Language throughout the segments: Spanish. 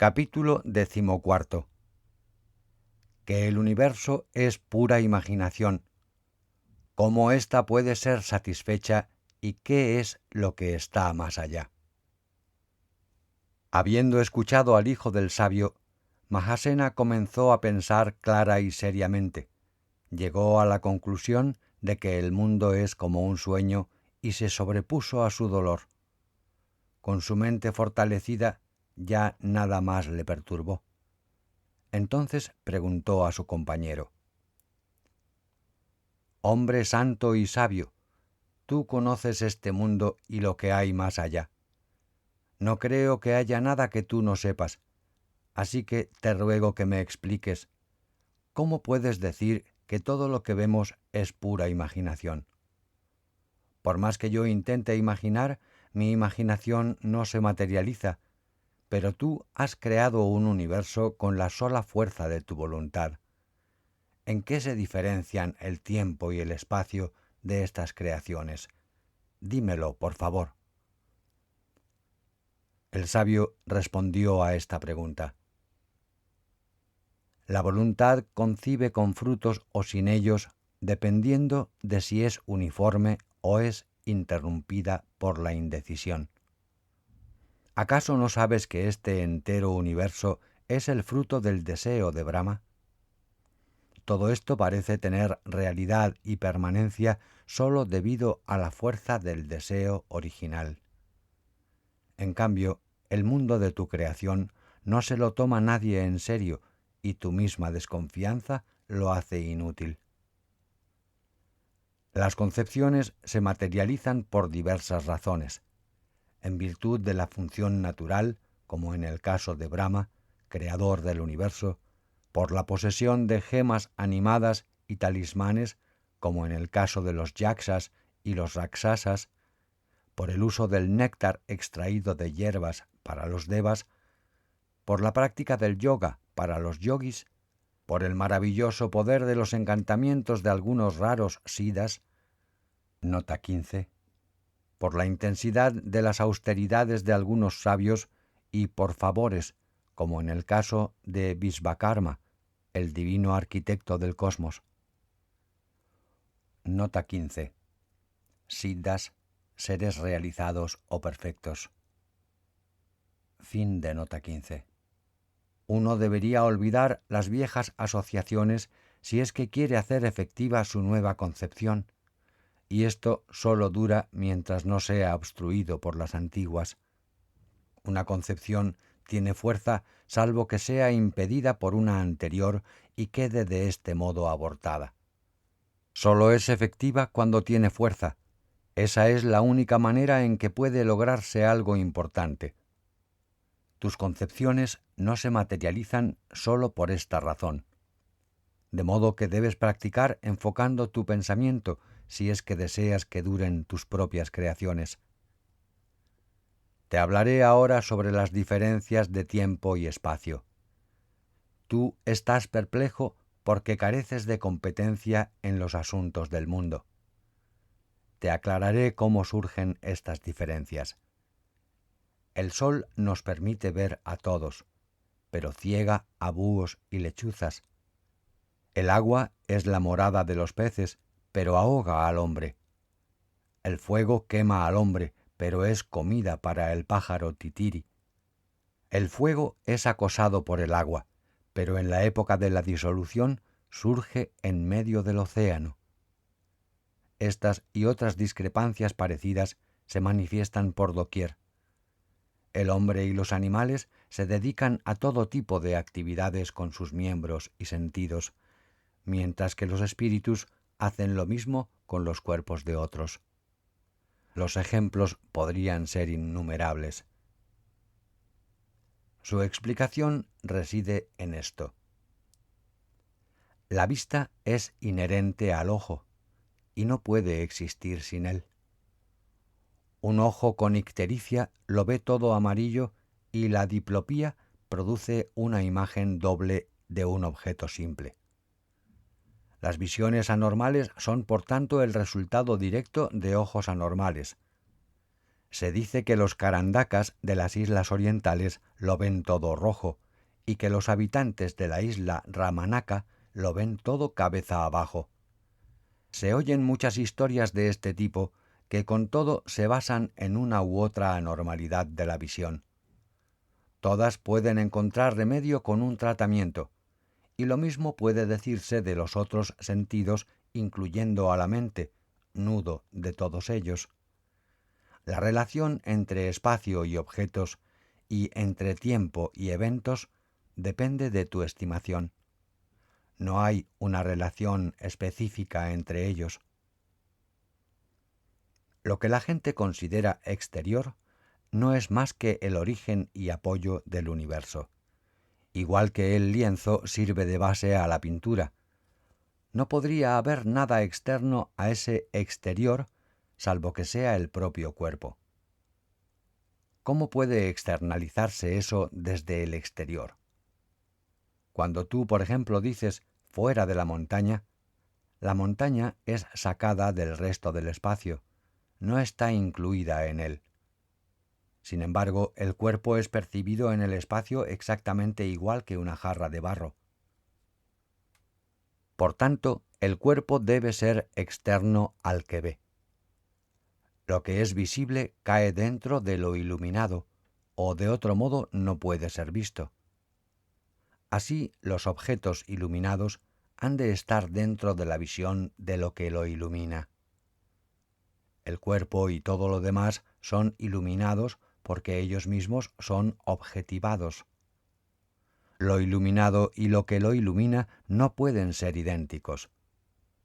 Capítulo 14. Que el universo es pura imaginación, cómo ésta puede ser satisfecha y qué es lo que está más allá. Habiendo escuchado al hijo del sabio, Mahasena comenzó a pensar clara y seriamente. Llegó a la conclusión de que el mundo es como un sueño y se sobrepuso a su dolor. Con su mente fortalecida, ya nada más le perturbó. Entonces preguntó a su compañero: «Hombre santo y sabio, tú conoces este mundo y lo que hay más allá. No creo que haya nada que tú no sepas, así que te ruego que me expliques, ¿cómo puedes decir que todo lo que vemos es pura imaginación? Por más que yo intente imaginar, mi imaginación no se materializa, pero tú has creado un universo con la sola fuerza de tu voluntad. ¿En qué se diferencian el tiempo y el espacio de estas creaciones? Dímelo, por favor». El sabio respondió a esta pregunta: «La voluntad concibe con frutos o sin ellos, dependiendo de si es uniforme o es interrumpida por la indecisión. ¿Acaso no sabes que este entero universo es el fruto del deseo de Brahma? Todo esto parece tener realidad y permanencia sólo debido a la fuerza del deseo original. En cambio, el mundo de tu creación no se lo toma nadie en serio y tu misma desconfianza lo hace inútil. Las concepciones se materializan por diversas razones, en virtud de la función natural, como en el caso de Brahma, creador del universo, por la posesión de gemas animadas y talismanes, como en el caso de los yaksas y los raksasas, por el uso del néctar extraído de hierbas para los devas, por la práctica del yoga para los yogis, por el maravilloso poder de los encantamientos de algunos raros siddhas, nota 15, por la intensidad de las austeridades de algunos sabios y por favores, como en el caso de Vishvakarma, el divino arquitecto del cosmos. Nota 15. Siddhas, seres realizados o perfectos. Fin de nota 15. Uno debería olvidar las viejas asociaciones si es que quiere hacer efectiva su nueva concepción, y esto sólo dura mientras no sea obstruido por las antiguas. Una concepción tiene fuerza salvo que sea impedida por una anterior y quede de este modo abortada. Sólo es efectiva cuando tiene fuerza. Esa es la única manera en que puede lograrse algo importante. Tus concepciones no se materializan sólo por esta razón. De modo que debes practicar enfocando tu pensamiento si es que deseas que duren tus propias creaciones. Te hablaré ahora sobre las diferencias de tiempo y espacio. Tú estás perplejo porque careces de competencia en los asuntos del mundo. Te aclararé cómo surgen estas diferencias. El sol nos permite ver a todos, pero ciega a búhos y lechuzas. El agua es la morada de los peces, pero ahoga al hombre. El fuego quema al hombre, pero es comida para el pájaro titiri. El fuego es acosado por el agua, pero en la época de la disolución surge en medio del océano. Estas y otras discrepancias parecidas se manifiestan por doquier. El hombre y los animales se dedican a todo tipo de actividades con sus miembros y sentidos, mientras que los espíritus hacen lo mismo con los cuerpos de otros. Los ejemplos podrían ser innumerables. Su explicación reside en esto. La vista es inherente al ojo y no puede existir sin él. Un ojo con ictericia lo ve todo amarillo y la diplopía produce una imagen doble de un objeto simple. Las visiones anormales son por tanto el resultado directo de ojos anormales. Se dice que los carandakas de las islas orientales lo ven todo rojo y que los habitantes de la isla Ramanaka lo ven todo cabeza abajo. Se oyen muchas historias de este tipo que con todo se basan en una u otra anormalidad de la visión. Todas pueden encontrar remedio con un tratamiento, y lo mismo puede decirse de los otros sentidos, incluyendo a la mente, nudo de todos ellos. La relación entre espacio y objetos y entre tiempo y eventos depende de tu estimación. No hay una relación específica entre ellos. Lo que la gente considera exterior no es más que el origen y apoyo del universo. Igual que el lienzo sirve de base a la pintura. No podría haber nada externo a ese exterior salvo que sea el propio cuerpo. ¿Cómo puede externalizarse eso desde el exterior? Cuando tú, por ejemplo, dices fuera de la montaña es sacada del resto del espacio, no está incluida en él. Sin embargo, el cuerpo es percibido en el espacio exactamente igual que una jarra de barro. Por tanto, el cuerpo debe ser externo al que ve. Lo que es visible cae dentro de lo iluminado, o de otro modo no puede ser visto. Así, los objetos iluminados han de estar dentro de la visión de lo que lo ilumina. El cuerpo y todo lo demás son iluminados porque ellos mismos son objetivados. Lo iluminado y lo que lo ilumina no pueden ser idénticos.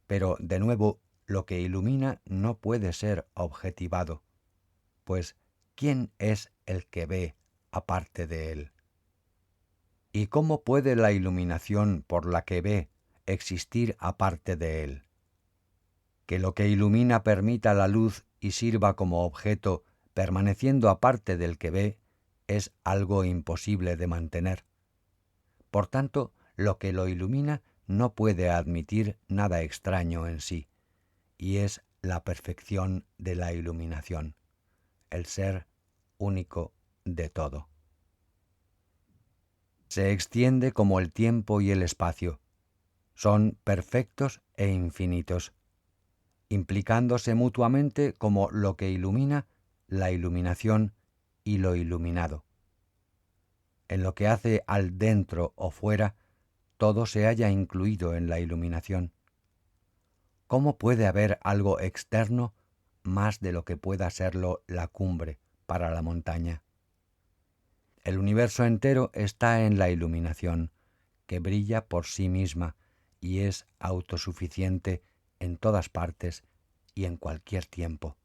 Pero, de nuevo, lo que ilumina no puede ser objetivado, pues ¿quién es el que ve aparte de él? ¿Y cómo puede la iluminación por la que ve existir aparte de él? Que lo que ilumina permita la luz y sirva como objeto permaneciendo aparte del que ve es algo imposible de mantener. Por tanto, lo que lo ilumina no puede admitir nada extraño en sí, y es la perfección de la iluminación, el ser único de todo. Se extiende como el tiempo y el espacio, son perfectos e infinitos, implicándose mutuamente como lo que ilumina, la iluminación y lo iluminado. En lo que hace al dentro o fuera, todo se halla incluido en la iluminación. ¿Cómo puede haber algo externo más de lo que pueda serlo la cumbre para la montaña? El universo entero está en la iluminación, que brilla por sí misma y es autosuficiente en todas partes y en cualquier tiempo.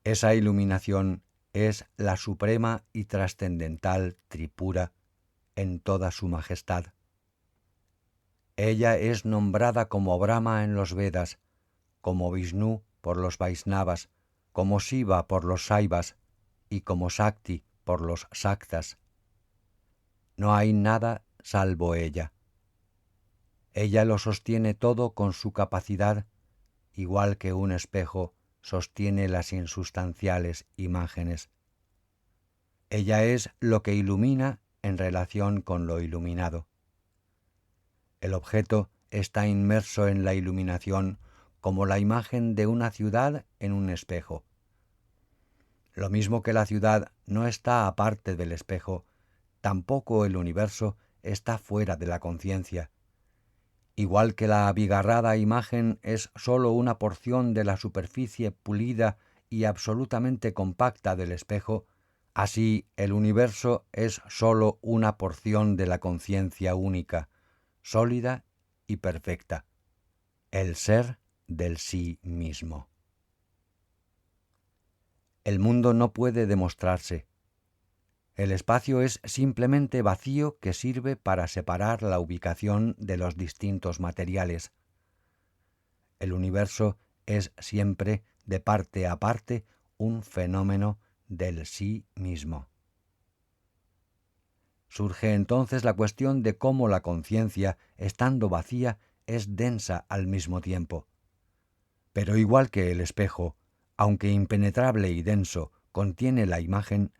Esa iluminación es la suprema y trascendental Tripura en toda su majestad. Ella es nombrada como Brahma en los Vedas, como Vishnu por los Vaisnavas, como Shiva por los Saivas y como Shakti por los Shaktas. No hay nada salvo ella. Ella lo sostiene todo con su capacidad, igual que un espejo sostiene las insustanciales imágenes. Ella es lo que ilumina en relación con lo iluminado. El objeto está inmerso en la iluminación como la imagen de una ciudad en un espejo. Lo mismo que la ciudad no está aparte del espejo, tampoco el universo está fuera de la conciencia. Igual que la abigarrada imagen es sólo una porción de la superficie pulida y absolutamente compacta del espejo, así el universo es sólo una porción de la conciencia única, sólida y perfecta, el ser del sí mismo. El mundo no puede demostrarse. El espacio es simplemente vacío que sirve para separar la ubicación de los distintos materiales. El universo es siempre, de parte a parte, un fenómeno del sí mismo. Surge entonces la cuestión de cómo la conciencia, estando vacía, es densa al mismo tiempo. Pero igual que el espejo, Aunque impenetrable y denso contiene la imagen,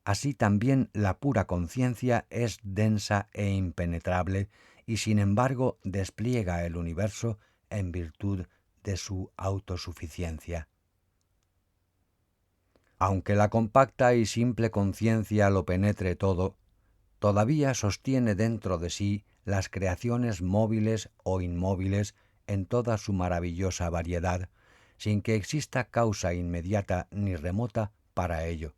así también la pura conciencia es densa e impenetrable y sin embargo despliega el universo en virtud de su autosuficiencia. Aunque la compacta y simple conciencia lo penetre todo, todavía sostiene dentro de sí las creaciones móviles o inmóviles en toda su maravillosa variedad, sin que exista causa inmediata ni remota para ello.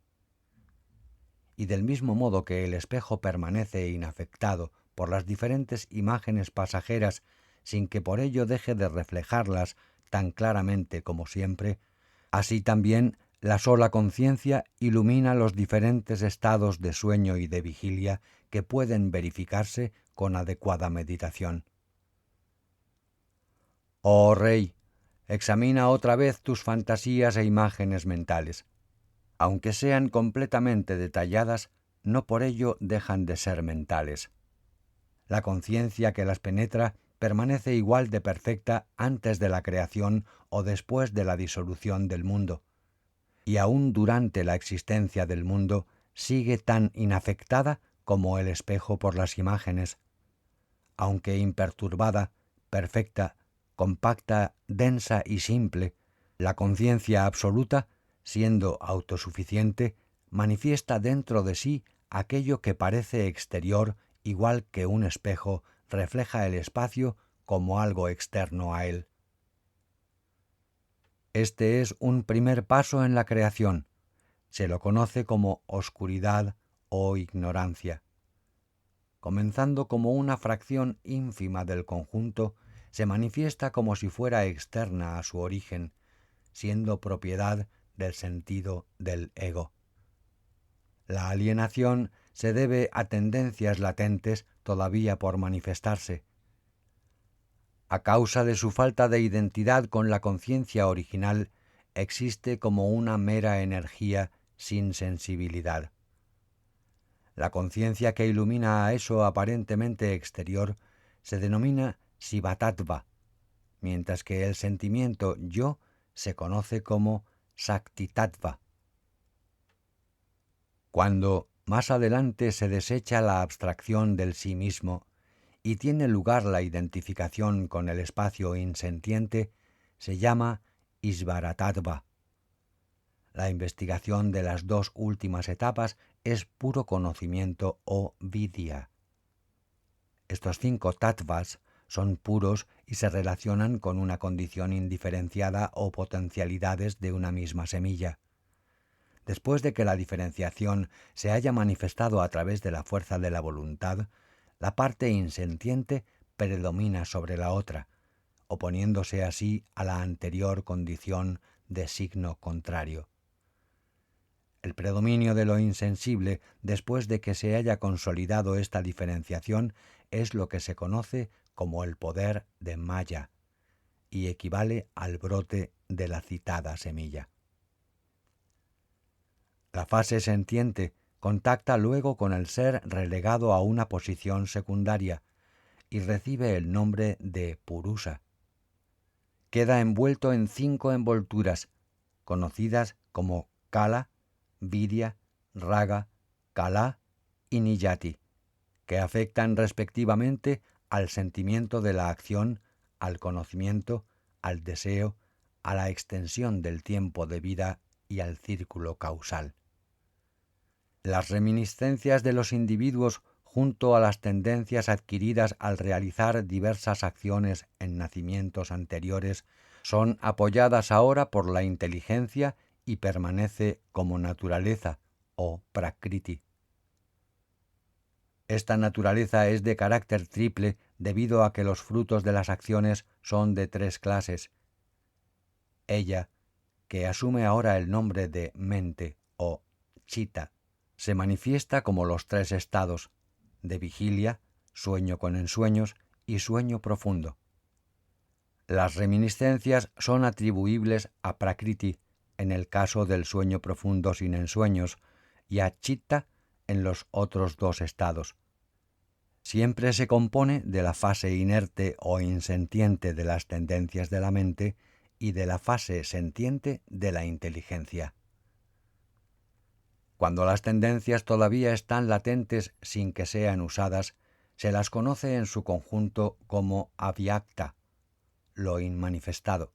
Y del mismo modo que el espejo permanece inafectado por las diferentes imágenes pasajeras sin que por ello deje de reflejarlas tan claramente como siempre, así también la sola conciencia ilumina los diferentes estados de sueño y de vigilia que pueden verificarse con adecuada meditación. Oh Rey, examina otra vez tus fantasías e imágenes mentales. Aunque sean completamente detalladas, no por ello dejan de ser mentales. La conciencia que las penetra permanece igual de perfecta antes de la creación o después de la disolución del mundo, y aún durante la existencia del mundo sigue tan inafectada como el espejo por las imágenes. Aunque imperturbada, perfecta, compacta, densa y simple, la conciencia absoluta, siendo autosuficiente, manifiesta dentro de sí aquello que parece exterior, igual que un espejo refleja el espacio como algo externo a él. Este es un primer paso en la creación. Se lo conoce como oscuridad o ignorancia. Comenzando como una fracción ínfima del conjunto, se manifiesta como si fuera externa a su origen, siendo propiedad del sentido del ego. La alienación se debe a tendencias latentes todavía por manifestarse. A causa de su falta de identidad con la conciencia original, existe como una mera energía sin sensibilidad. La conciencia que ilumina a eso aparentemente exterior se denomina Siva-tattva, mientras que el sentimiento yo se conoce como Sakti-tattva. Cuando más adelante se desecha la abstracción del sí mismo y tiene lugar la identificación con el espacio insentiente, se llama Isvara-tattva. La investigación de las dos últimas etapas es puro conocimiento o vidya. Estos 5 tattvas son puros y se relacionan con una condición indiferenciada o potencialidades de una misma semilla. Después de que la diferenciación se haya manifestado a través de la fuerza de la voluntad, la parte insentiente predomina sobre la otra, oponiéndose así a la anterior condición de signo contrario. El predominio de lo insensible, después de que se haya consolidado esta diferenciación, es lo que se conoce como el poder de Maya, y equivale al brote de la citada semilla. La fase sentiente contacta luego con el ser relegado a una posición secundaria y recibe el nombre de Purusa. Queda envuelto en 5 envolturas, conocidas como Kala, Vidya, Raga, Kala y Niyati, que afectan respectivamente al sentimiento de la acción, al conocimiento, al deseo, a la extensión del tiempo de vida y al círculo causal. Las reminiscencias de los individuos junto a las tendencias adquiridas al realizar diversas acciones en nacimientos anteriores son apoyadas ahora por la inteligencia y permanece como naturaleza o prakriti. Esta naturaleza es de carácter triple debido a que los frutos de las acciones son de 3 clases. Ella, que asume ahora el nombre de mente o chitta, se manifiesta como los 3 estados, de vigilia, sueño con ensueños y sueño profundo. Las reminiscencias son atribuibles a Prakriti en el caso del sueño profundo sin ensueños y a Chitta en los otros 2 estados. Siempre se compone de la fase inerte o insentiente de las tendencias de la mente y de la fase sentiente de la inteligencia. Cuando las tendencias todavía están latentes sin que sean usadas, se las conoce en su conjunto como avyakta, lo inmanifestado.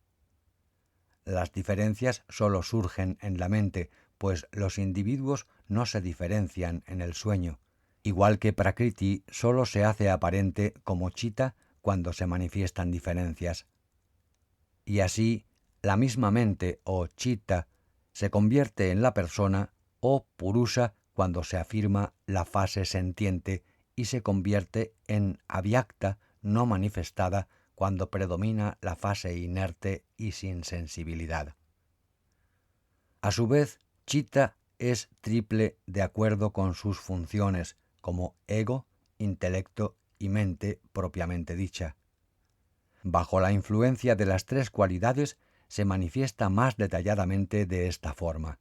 Las diferencias solo surgen en la mente, pues los individuos no se diferencian en el sueño, igual que Prakriti solo se hace aparente como Chitta cuando se manifiestan diferencias. Y así, la misma mente o Chitta se convierte en la persona o Purusha cuando se afirma la fase sentiente y se convierte en avyakta no manifestada cuando predomina la fase inerte y sin sensibilidad. A su vez, Chitta es triple de acuerdo con sus funciones, como ego, intelecto y mente propiamente dicha. Bajo la influencia de las tres cualidades se manifiesta más detalladamente de esta forma.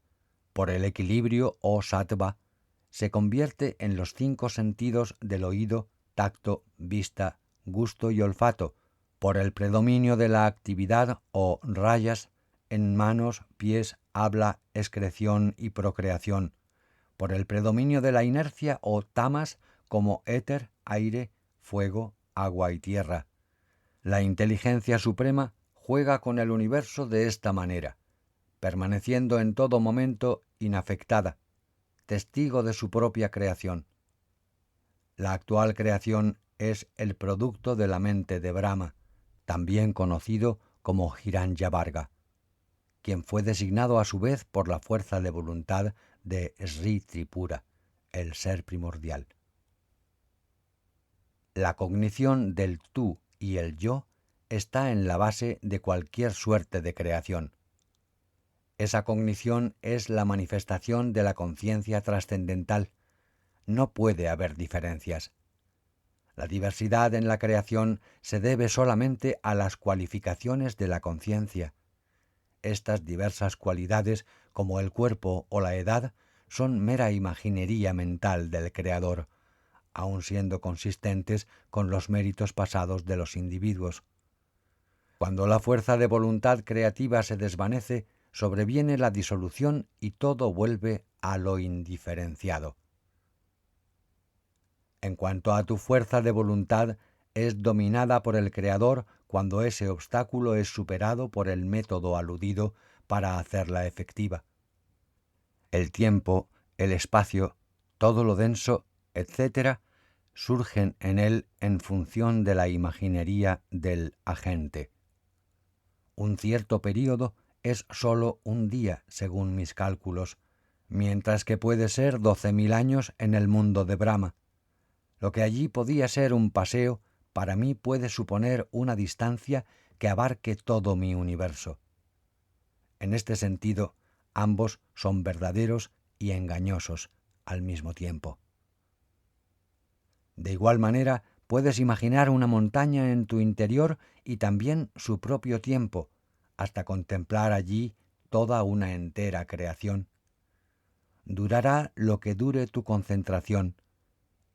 Por el equilibrio o sattva, se convierte en los 5 sentidos del oído, tacto, vista, gusto y olfato, por el predominio de la actividad o rayas en manos, pies, habla, excreción y procreación, por el predominio de la inercia o tamas como éter, aire, fuego, agua y tierra. La inteligencia suprema juega con el universo de esta manera, permaneciendo en todo momento inafectada, testigo de su propia creación. La actual creación es el producto de la mente de Brahma, también conocido como Hiranyabharga, quien fue designado a su vez por la fuerza de voluntad de Sri Tripura, el ser primordial. La cognición del tú y el yo está en la base de cualquier suerte de creación. Esa cognición es la manifestación de la conciencia trascendental. No puede haber diferencias. La diversidad en la creación se debe solamente a las cualificaciones de la conciencia. Estas diversas cualidades, como el cuerpo o la edad, son mera imaginería mental del Creador, aun siendo consistentes con los méritos pasados de los individuos. Cuando la fuerza de voluntad creativa se desvanece, sobreviene la disolución y todo vuelve a lo indiferenciado. En cuanto a tu fuerza de voluntad, es dominada por el Creador cuando ese obstáculo es superado por el método aludido para hacerla efectiva. El tiempo, el espacio, todo lo denso, etc., surgen en él en función de la imaginería del agente. Un cierto período es sólo un día, según mis cálculos, mientras que puede ser 12.000 años en el mundo de Brahma. Lo que allí podía ser un paseo, para mí puede suponer una distancia que abarque todo mi universo. En este sentido, ambos son verdaderos y engañosos al mismo tiempo. De igual manera, puedes imaginar una montaña en tu interior y también su propio tiempo, hasta contemplar allí toda una entera creación. Durará lo que dure tu concentración,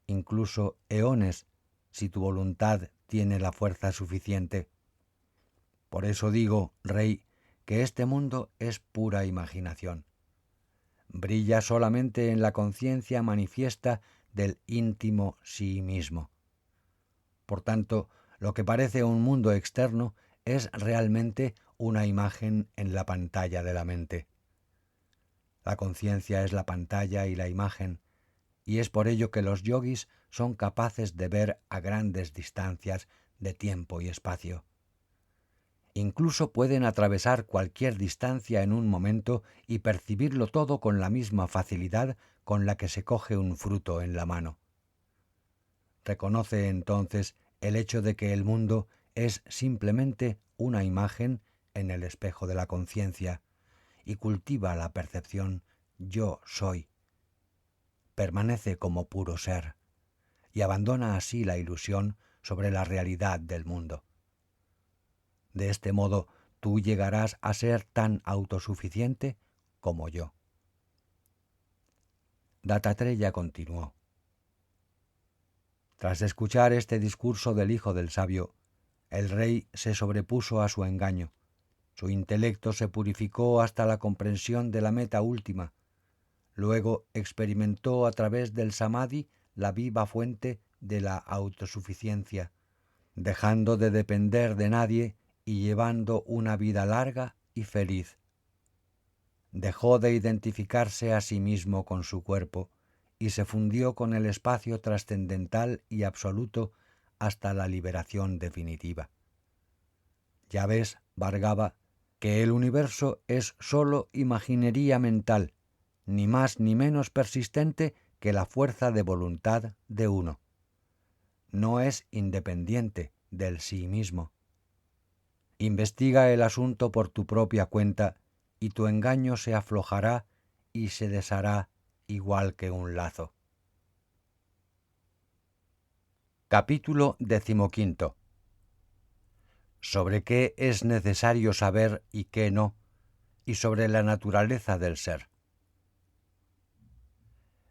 incluso eones, si tu voluntad tiene la fuerza suficiente. Por eso digo, Rey, que este mundo es pura imaginación. Brilla solamente en la conciencia manifiesta del íntimo sí mismo. Por tanto, lo que parece un mundo externo es realmente una imagen en la pantalla de la mente. La conciencia es la pantalla y la imagen, y es por ello que los yogis son capaces de ver a grandes distancias de tiempo y espacio. Incluso pueden atravesar cualquier distancia en un momento y percibirlo todo con la misma facilidad con la que se coge un fruto en la mano. Reconoce entonces el hecho de que el mundo es simplemente una imagen en el espejo de la conciencia y cultiva la percepción yo soy. Permanece como puro ser y abandona así la ilusión sobre la realidad del mundo. De este modo, tú llegarás a ser tan autosuficiente como yo. Dattatreya continuó. Tras escuchar este discurso del hijo del sabio, el rey se sobrepuso a su engaño, Su intelecto se purificó hasta la comprensión de la meta última. Luego experimentó a través del samadhi la viva fuente de la autosuficiencia, dejando de depender de nadie y llevando una vida larga y feliz. Dejó de identificarse a sí mismo con su cuerpo y se fundió con el espacio trascendental y absoluto hasta la liberación definitiva. Ya ves, Bhargava, que el universo es sólo imaginería mental, ni más ni menos persistente que la fuerza de voluntad de uno. No es independiente del sí mismo. Investiga el asunto por tu propia cuenta y tu engaño se aflojará y se deshará igual que un lazo. Capítulo 15. Sobre qué es necesario saber y qué no, y sobre la naturaleza del ser.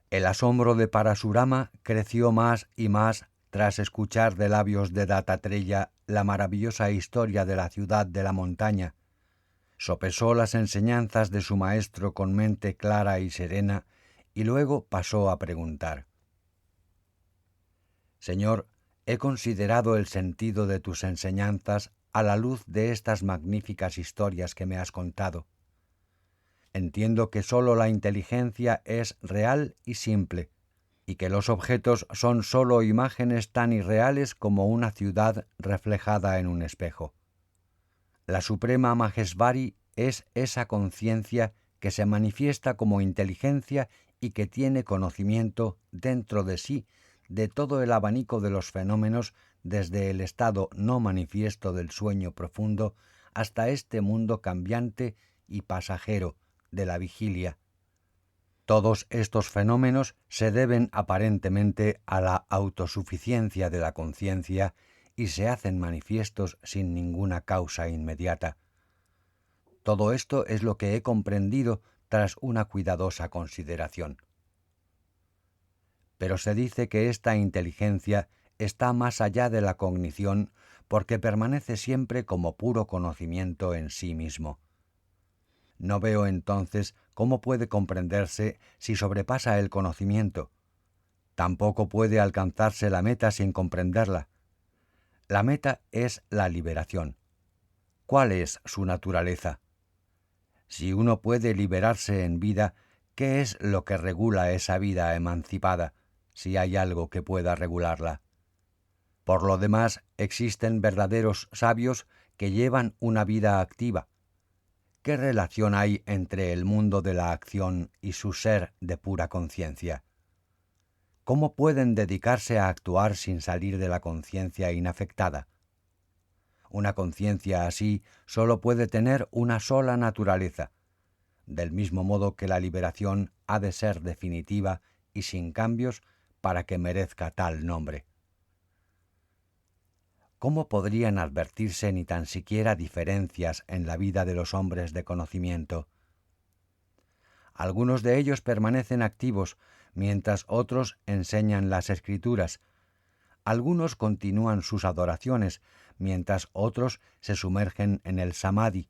El asombro de Parasurama creció más y más tras escuchar de labios de Dattatreya la maravillosa historia de la ciudad de la montaña. Sopesó las enseñanzas de su maestro con mente clara y serena y luego pasó a preguntar: Señor, he considerado el sentido de tus enseñanzas a la luz de estas magníficas historias que me has contado. Entiendo que sólo la inteligencia es real y simple, y que los objetos son sólo imágenes tan irreales como una ciudad reflejada en un espejo. La suprema Maheshvari es esa conciencia que se manifiesta como inteligencia y que tiene conocimiento dentro de sí de todo el abanico de los fenómenos, desde el estado no manifiesto del sueño profundo hasta este mundo cambiante y pasajero de la vigilia. Todos estos fenómenos se deben aparentemente a la autosuficiencia de la conciencia y se hacen manifiestos sin ninguna causa inmediata. Todo esto es lo que he comprendido tras una cuidadosa consideración. Pero se dice que esta inteligencia está más allá de la cognición porque permanece siempre como puro conocimiento en sí mismo. No veo entonces cómo puede comprenderse si sobrepasa el conocimiento. Tampoco puede alcanzarse la meta sin comprenderla. La meta es la liberación. ¿Cuál es su naturaleza? Si uno puede liberarse en vida, ¿qué es lo que regula esa vida emancipada, si hay algo que pueda regularla? Por lo demás, existen verdaderos sabios que llevan una vida activa. ¿Qué relación hay entre el mundo de la acción y su ser de pura conciencia? ¿Cómo pueden dedicarse a actuar sin salir de la conciencia inafectada? Una conciencia así sólo puede tener una sola naturaleza, del mismo modo que la liberación ha de ser definitiva y sin cambios para que merezca tal nombre. ¿Cómo podrían advertirse ni tan siquiera diferencias en la vida de los hombres de conocimiento? Algunos de ellos permanecen activos, mientras otros enseñan las escrituras. Algunos continúan sus adoraciones, mientras otros se sumergen en el samadhi.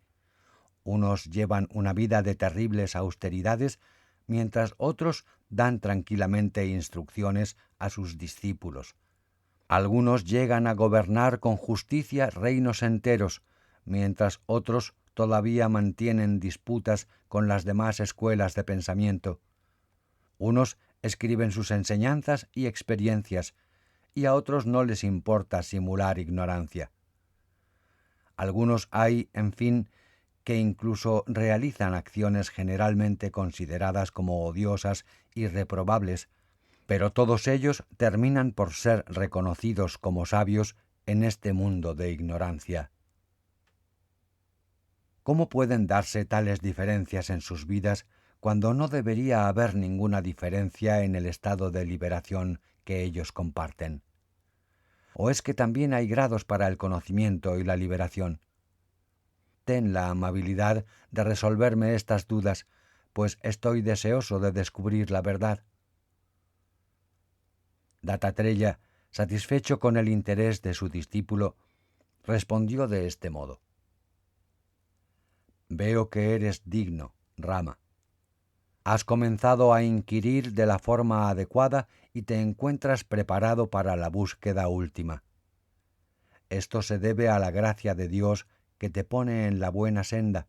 Unos llevan una vida de terribles austeridades, mientras otros dan tranquilamente instrucciones a sus discípulos. Algunos llegan a gobernar con justicia reinos enteros, mientras otros todavía mantienen disputas con las demás escuelas de pensamiento. Unos escriben sus enseñanzas y experiencias, y a otros no les importa simular ignorancia. Algunos hay, en fin, que incluso realizan acciones generalmente consideradas como odiosas y reprobables, pero todos ellos terminan por ser reconocidos como sabios en este mundo de ignorancia. ¿Cómo pueden darse tales diferencias en sus vidas cuando no debería haber ninguna diferencia en el estado de liberación que ellos comparten? ¿O es que también hay grados para el conocimiento y la liberación? Ten la amabilidad de resolverme estas dudas, pues estoy deseoso de descubrir la verdad. Dattatreya, satisfecho con el interés de su discípulo, respondió de este modo: Veo que eres digno, Rama. Has comenzado a inquirir de la forma adecuada y te encuentras preparado para la búsqueda última. Esto se debe a la gracia de Dios que te pone en la buena senda,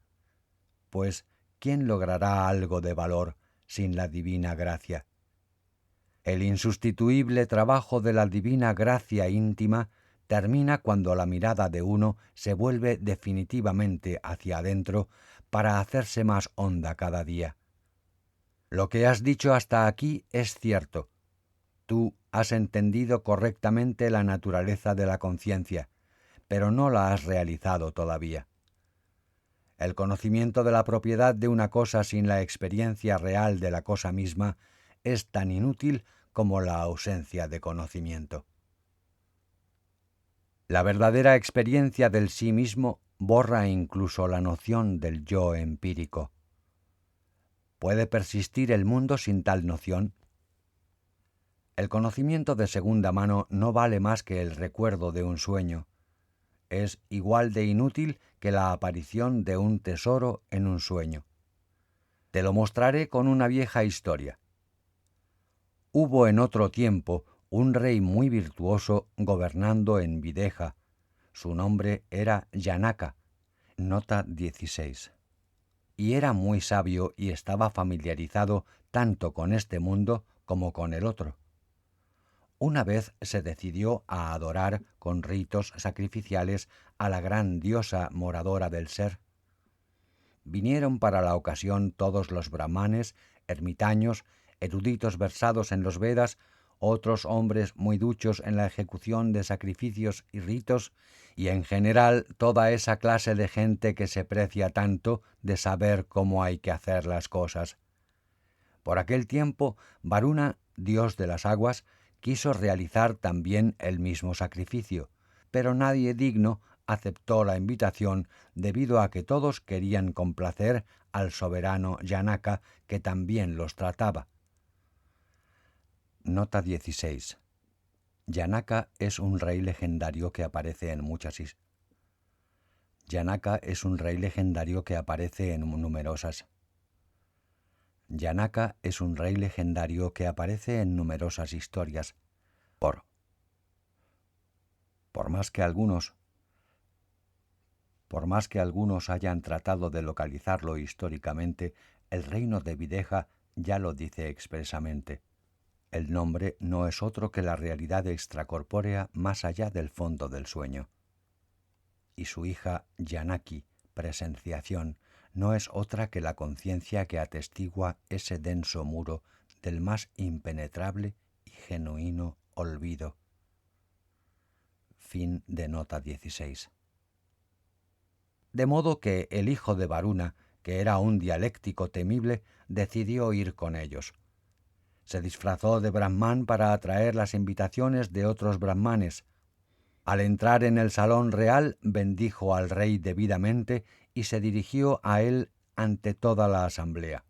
pues ¿quién logrará algo de valor sin la divina gracia? El insustituible trabajo de la divina gracia íntima termina cuando la mirada de uno se vuelve definitivamente hacia adentro para hacerse más honda cada día. Lo que has dicho hasta aquí es cierto. Tú has entendido correctamente la naturaleza de la conciencia, pero no la has realizado todavía. El conocimiento de la propiedad de una cosa sin la experiencia real de la cosa misma es tan inútil como la ausencia de conocimiento. La verdadera experiencia del sí mismo borra incluso la noción del yo empírico. ¿Puede persistir el mundo sin tal noción? El conocimiento de segunda mano no vale más que el recuerdo de un sueño. Es igual de inútil que la aparición de un tesoro en un sueño. Te lo mostraré con una vieja historia. Hubo en otro tiempo un rey muy virtuoso gobernando en Videja. Su nombre era Janaka, nota 16. Y era muy sabio y estaba familiarizado tanto con este mundo como con el otro. Una vez se decidió a adorar con ritos sacrificiales a la gran diosa moradora del ser. Vinieron para la ocasión todos los brahmanes, ermitaños, eruditos versados en los Vedas, otros hombres muy duchos en la ejecución de sacrificios y ritos, y en general toda esa clase de gente que se precia tanto de saber cómo hay que hacer las cosas. Por aquel tiempo, Varuna, dios de las aguas, quiso realizar también el mismo sacrificio, pero nadie digno aceptó la invitación debido a que todos querían complacer al soberano Janaka, que también los trataba. Nota 16. Janaka es un rey legendario que aparece en Janaka es un rey legendario que aparece en numerosas historias. Por más que algunos hayan tratado de localizarlo históricamente, el reino de Videja ya lo dice expresamente. El nombre no es otro que la realidad extracorpórea más allá del fondo del sueño. Y su hija Janaki, presenciación, no es otra que la conciencia que atestigua ese denso muro del más impenetrable y genuino olvido. Fin de nota 16. De modo que el hijo de Varuna, que era un dialéctico temible, decidió ir con ellos. Se disfrazó de brahmán para atraer las invitaciones de otros brahmanes. Al entrar en el salón real, bendijo al rey debidamente y se dirigió a él ante toda la asamblea.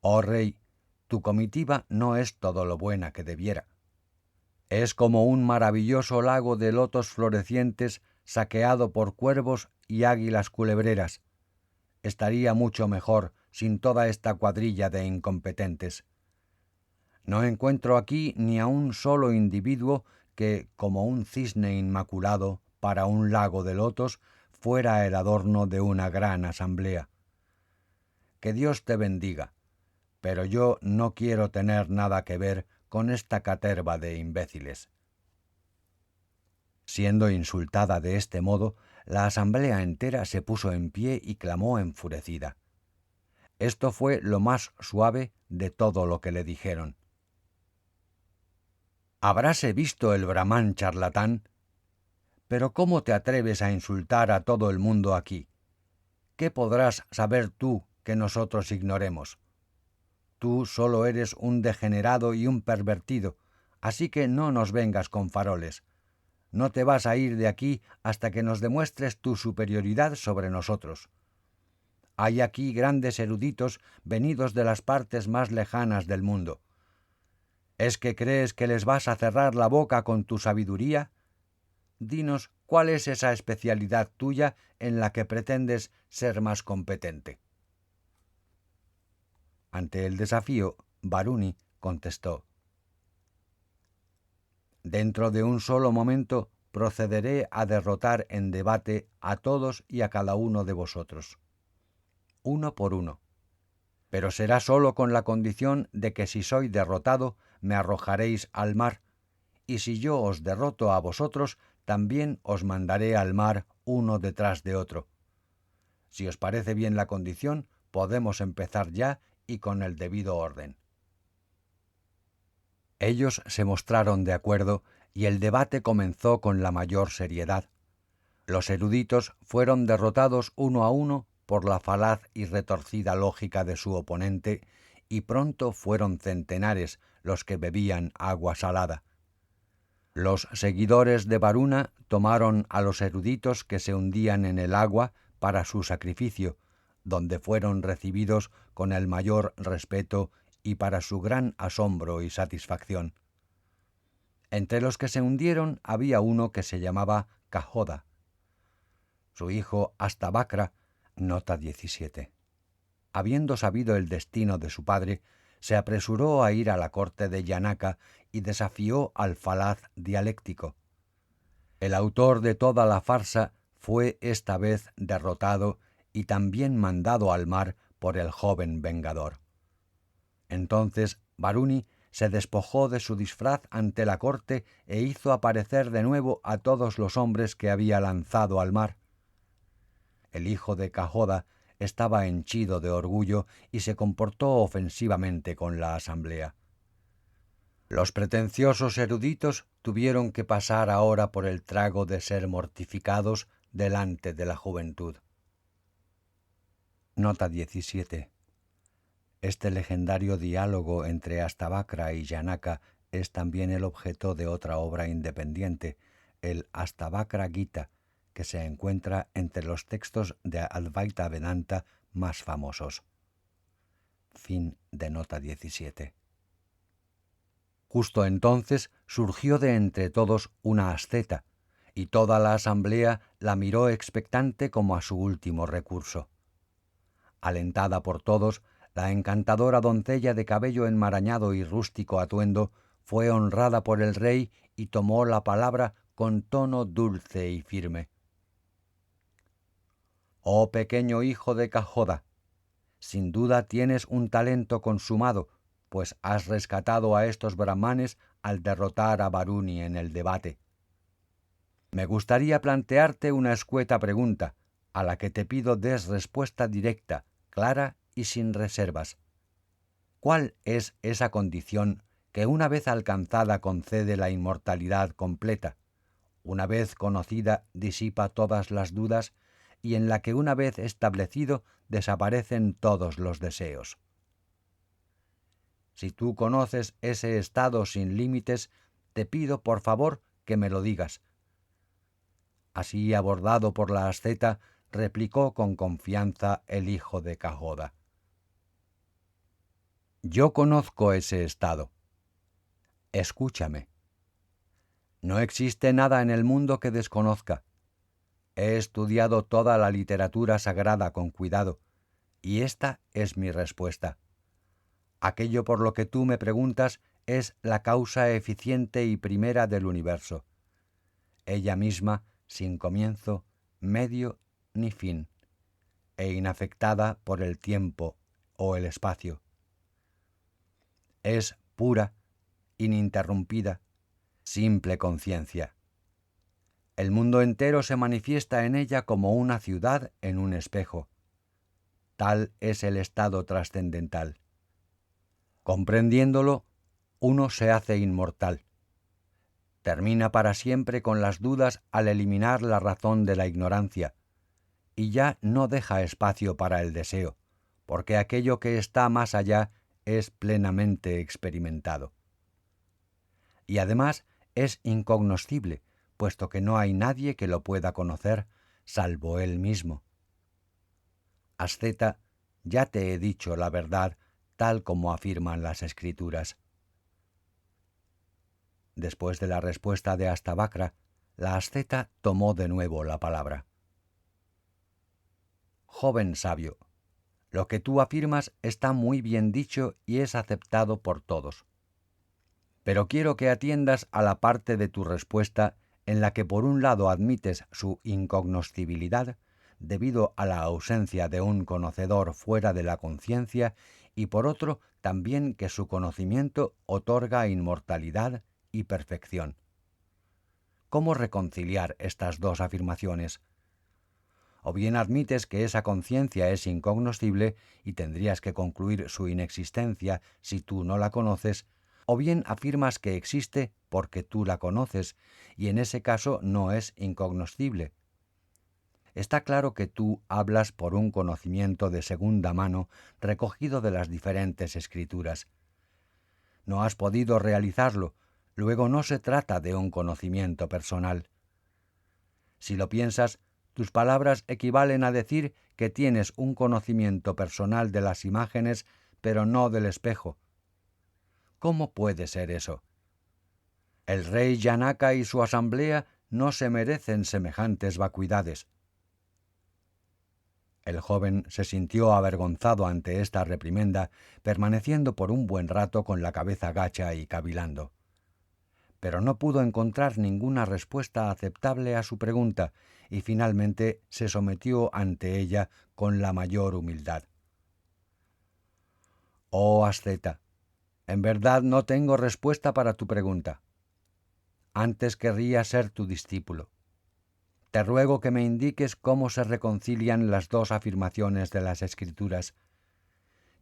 Oh rey, tu comitiva no es todo lo buena que debiera. Es como un maravilloso lago de lotos florecientes saqueado por cuervos y águilas culebreras. Estaría mucho mejor sin toda esta cuadrilla de incompetentes. No encuentro aquí ni a un solo individuo que, como un cisne inmaculado para un lago de lotos, fuera el adorno de una gran asamblea. Que Dios te bendiga, pero yo no quiero tener nada que ver con esta caterva de imbéciles. Siendo insultada de este modo, la asamblea entera se puso en pie y clamó enfurecida. Esto fue lo más suave de todo lo que le dijeron. ¿Habráse visto el brahmán charlatán? Pero ¿cómo te atreves a insultar a todo el mundo aquí? ¿Qué podrás saber tú que nosotros ignoremos? Tú solo eres un degenerado y un pervertido, así que no nos vengas con faroles. No te vas a ir de aquí hasta que nos demuestres tu superioridad sobre nosotros. Hay aquí grandes eruditos venidos de las partes más lejanas del mundo. ¿Es que crees que les vas a cerrar la boca con tu sabiduría? Dinos ¿cuál es esa especialidad tuya en la que pretendes ser más competente? Ante el desafío, Varuni contestó: dentro de un solo momento procederé a derrotar en debate a todos y a cada uno de vosotros, uno por uno. Pero será sólo con la condición de que si soy derrotado, me arrojaréis al mar, y si yo os derroto a vosotros, también os mandaré al mar uno detrás de otro. Si os parece bien la condición, podemos empezar ya y con el debido orden. Ellos se mostraron de acuerdo y el debate comenzó con la mayor seriedad. Los eruditos fueron derrotados uno a uno por la falaz y retorcida lógica de su oponente, y pronto fueron centenares los que bebían agua salada. Los seguidores de Varuna tomaron a los eruditos que se hundían en el agua para su sacrificio, donde fueron recibidos con el mayor respeto y para su gran asombro y satisfacción. Entre los que se hundieron había uno que se llamaba Cajoda. Su hijo Astabacra, nota 17. Habiendo sabido el destino de su padre, se apresuró a ir a la corte de Yanaka y desafió al falaz dialéctico. El autor de toda la farsa fue esta vez derrotado y también mandado al mar por el joven vengador. Entonces Varuni se despojó de su disfraz ante la corte e hizo aparecer de nuevo a todos los hombres que había lanzado al mar. El hijo de Cajoda estaba henchido de orgullo y se comportó ofensivamente con la asamblea. Los pretenciosos eruditos tuvieron que pasar ahora por el trago de ser mortificados delante de la juventud. Nota 17. Este legendario diálogo entre Astabacra y Yanaka es también el objeto de otra obra independiente, el Astabacra Gita, que se encuentra entre los textos de Advaita Vedanta más famosos. Fin de nota 17. Justo entonces surgió de entre todos una asceta, y toda la asamblea la miró expectante como a su último recurso. Alentada por todos, la encantadora doncella de cabello enmarañado y rústico atuendo fue honrada por el rey y tomó la palabra con tono dulce y firme. Oh pequeño hijo de Cajoda, sin duda tienes un talento consumado, pues has rescatado a estos brahmanes al derrotar a Varuni en el debate. Me gustaría plantearte una escueta pregunta, a la que te pido des respuesta directa, clara y sin reservas. ¿Cuál es esa condición que una vez alcanzada concede la inmortalidad completa, una vez conocida disipa todas las dudas y en la que una vez establecido desaparecen todos los deseos? Si tú conoces ese estado sin límites, te pido por favor que me lo digas. Así, abordado por la asceta, replicó con confianza el hijo de Cajoda. Yo conozco ese estado. Escúchame. No existe nada en el mundo que desconozca. He estudiado toda la literatura sagrada con cuidado, y esta es mi respuesta. Aquello por lo que tú me preguntas es la causa eficiente y primera del universo. Ella misma, sin comienzo, medio ni fin, e inafectada por el tiempo o el espacio. Es pura, ininterrumpida, simple conciencia. El mundo entero se manifiesta en ella como una ciudad en un espejo. Tal es el estado trascendental. Comprendiéndolo, uno se hace inmortal. Termina para siempre con las dudas al eliminar la razón de la ignorancia, y ya no deja espacio para el deseo, porque aquello que está más allá es plenamente experimentado. Y además es incognoscible, puesto que no hay nadie que lo pueda conocer, salvo él mismo. Asceta, ya te he dicho la verdad, tal como afirman las Escrituras. Después de la respuesta de Astabacra, La asceta tomó de nuevo la palabra. Joven sabio, lo que tú afirmas está muy bien dicho y es aceptado por todos. Pero quiero que atiendas a la parte de tu respuesta en la que por un lado admites su incognoscibilidad debido a la ausencia de un conocedor fuera de la conciencia y por otro también que su conocimiento otorga inmortalidad y perfección. ¿Cómo reconciliar estas dos afirmaciones? O bien admites que esa conciencia es incognoscible y tendrías que concluir su inexistencia si tú no la conoces, o bien afirmas que existe porque tú la conoces y en ese caso no es incognoscible. Está claro que tú hablas por un conocimiento de segunda mano recogido de las diferentes escrituras. No has podido realizarlo, luego no se trata de un conocimiento personal. Si lo piensas, tus palabras equivalen a decir que tienes un conocimiento personal de las imágenes, pero no del espejo. ¿Cómo puede ser eso? El rey Yanaka y su asamblea no se merecen semejantes vacuidades. El joven se sintió avergonzado ante esta reprimenda, permaneciendo por un buen rato con la cabeza gacha y cavilando. Pero no pudo encontrar ninguna respuesta aceptable a su pregunta, y finalmente se sometió ante ella con la mayor humildad. Oh asceta, en verdad no tengo respuesta para tu pregunta. Antes querría ser tu discípulo. Te ruego que me indiques cómo se reconcilian las dos afirmaciones de las Escrituras.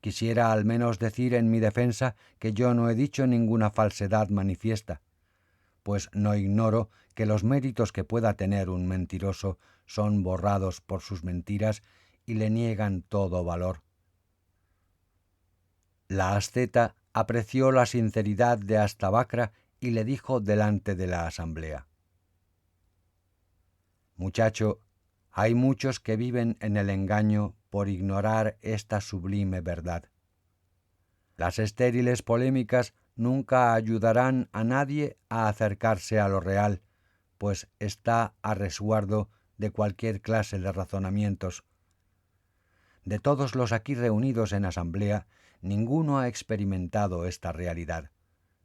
Quisiera al menos decir en mi defensa que yo no he dicho ninguna falsedad manifiesta, pues no ignoro que los méritos que pueda tener un mentiroso son borrados por sus mentiras y le niegan todo valor. La asceta apreció la sinceridad de Astabacra y le dijo delante de la asamblea: Muchacho, hay muchos que viven en el engaño por ignorar esta sublime verdad. Las estériles polémicas nunca ayudarán a nadie a acercarse a lo real, pues está a resguardo de cualquier clase de razonamientos. De todos los aquí reunidos en asamblea, ninguno ha experimentado esta realidad,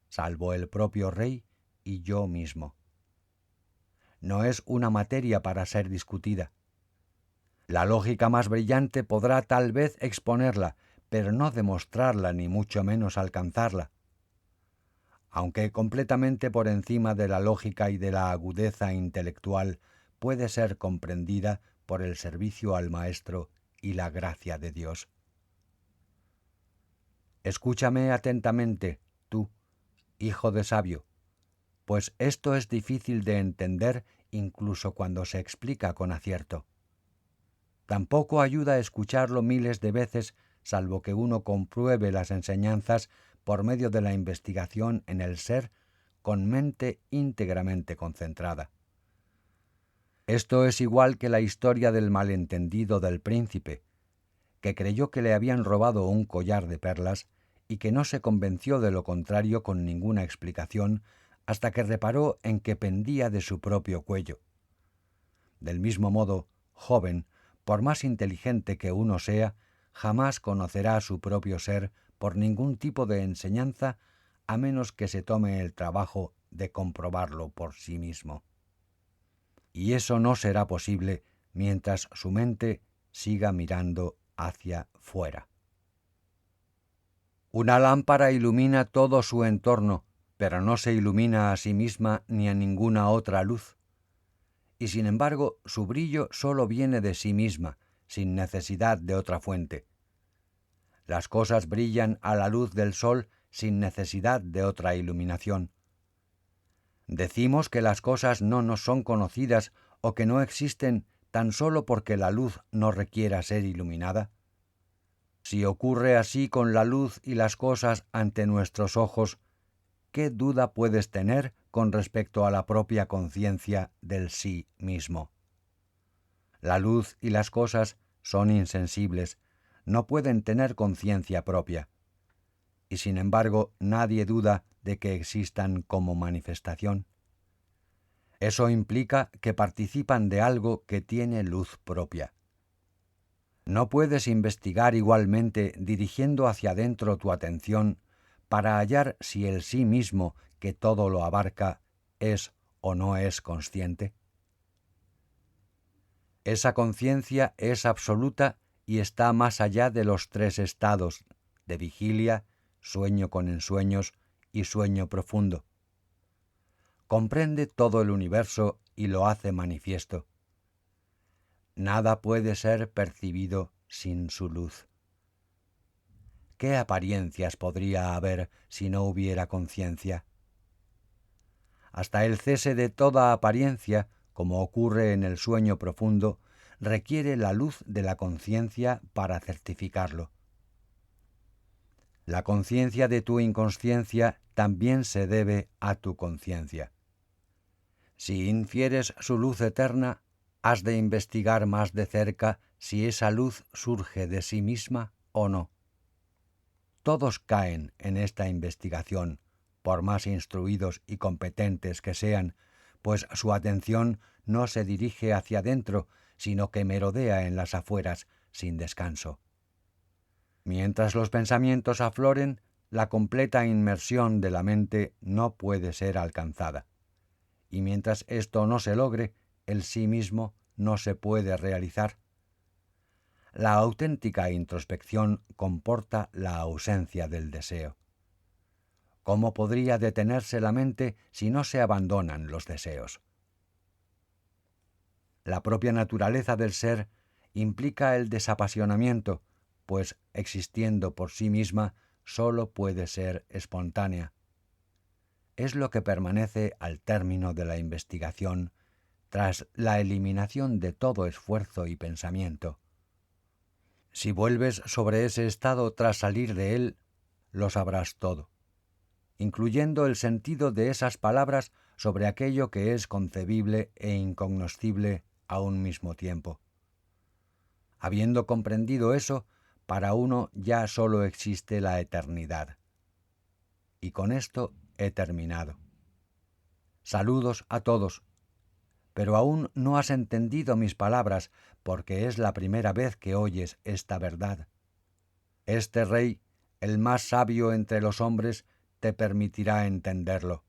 salvo el propio rey y yo mismo. No es una materia para ser discutida. La lógica más brillante podrá tal vez exponerla, pero no demostrarla ni mucho menos alcanzarla. Aunque completamente por encima de la lógica y de la agudeza intelectual, puede ser comprendida por el servicio al Maestro y la gracia de Dios. Escúchame atentamente, tú, hijo de sabio, pues esto es difícil de entender incluso cuando se explica con acierto. Tampoco ayuda a escucharlo miles de veces, salvo que uno compruebe las enseñanzas por medio de la investigación en el ser con mente íntegramente concentrada. Esto es igual que la historia del malentendido del príncipe, que creyó que le habían robado un collar de perlas y que no se convenció de lo contrario con ninguna explicación hasta que reparó en que pendía de su propio cuello. Del mismo modo, joven, por más inteligente que uno sea, jamás conocerá su propio ser por ningún tipo de enseñanza a menos que se tome el trabajo de comprobarlo por sí mismo. Y eso no será posible mientras su mente siga mirando hacia fuera. Una lámpara ilumina todo su entorno, pero no se ilumina a sí misma ni a ninguna otra luz. Y sin embargo, su brillo solo viene de sí misma, sin necesidad de otra fuente. Las cosas brillan a la luz del sol sin necesidad de otra iluminación. Decimos que las cosas no nos son conocidas o que no existen tan solo porque la luz no requiera ser iluminada. Si ocurre así con la luz y las cosas ante nuestros ojos, ¿qué duda puedes tener con respecto a la propia conciencia del sí mismo? La luz y las cosas son insensibles, no pueden tener conciencia propia, y sin embargo nadie duda de que existan como manifestación. Eso implica que participan de algo que tiene luz propia. No puedes investigar igualmente dirigiendo hacia adentro tu atención para hallar si el sí mismo que todo lo abarca es o no es consciente. Esa conciencia es absoluta y está más allá de los tres estados de vigilia, sueño con ensueños y sueño profundo. Comprende todo el universo y lo hace manifiesto. Nada puede ser percibido sin su luz. ¿Qué apariencias podría haber si no hubiera conciencia? Hasta el cese de toda apariencia, como ocurre en el sueño profundo, requiere la luz de la conciencia para certificarlo. La conciencia de tu inconsciencia también se debe a tu conciencia. Si infieres su luz eterna, has de investigar más de cerca si esa luz surge de sí misma o no. Todos caen en esta investigación, por más instruidos y competentes que sean, pues su atención no se dirige hacia adentro, sino que merodea en las afueras sin descanso. Mientras los pensamientos afloren, la completa inmersión de la mente no puede ser alcanzada. Y mientras esto no se logre, el sí mismo no se puede realizar. La auténtica introspección comporta la ausencia del deseo. ¿Cómo podría detenerse la mente si no se abandonan los deseos? La propia naturaleza del ser implica el desapasionamiento, pues existiendo por sí misma sólo puede ser espontánea. Es lo que permanece al término de la investigación, tras la eliminación de todo esfuerzo y pensamiento. Si vuelves sobre ese estado tras salir de él, lo sabrás todo, incluyendo el sentido de esas palabras sobre aquello que es concebible e incognoscible a un mismo tiempo. Habiendo comprendido eso, para uno ya sólo existe la eternidad. Y con esto he terminado. Saludos a todos. Pero aún no has entendido mis palabras, porque es la primera vez que oyes esta verdad. Este rey, el más sabio entre los hombres, te permitirá entenderlo.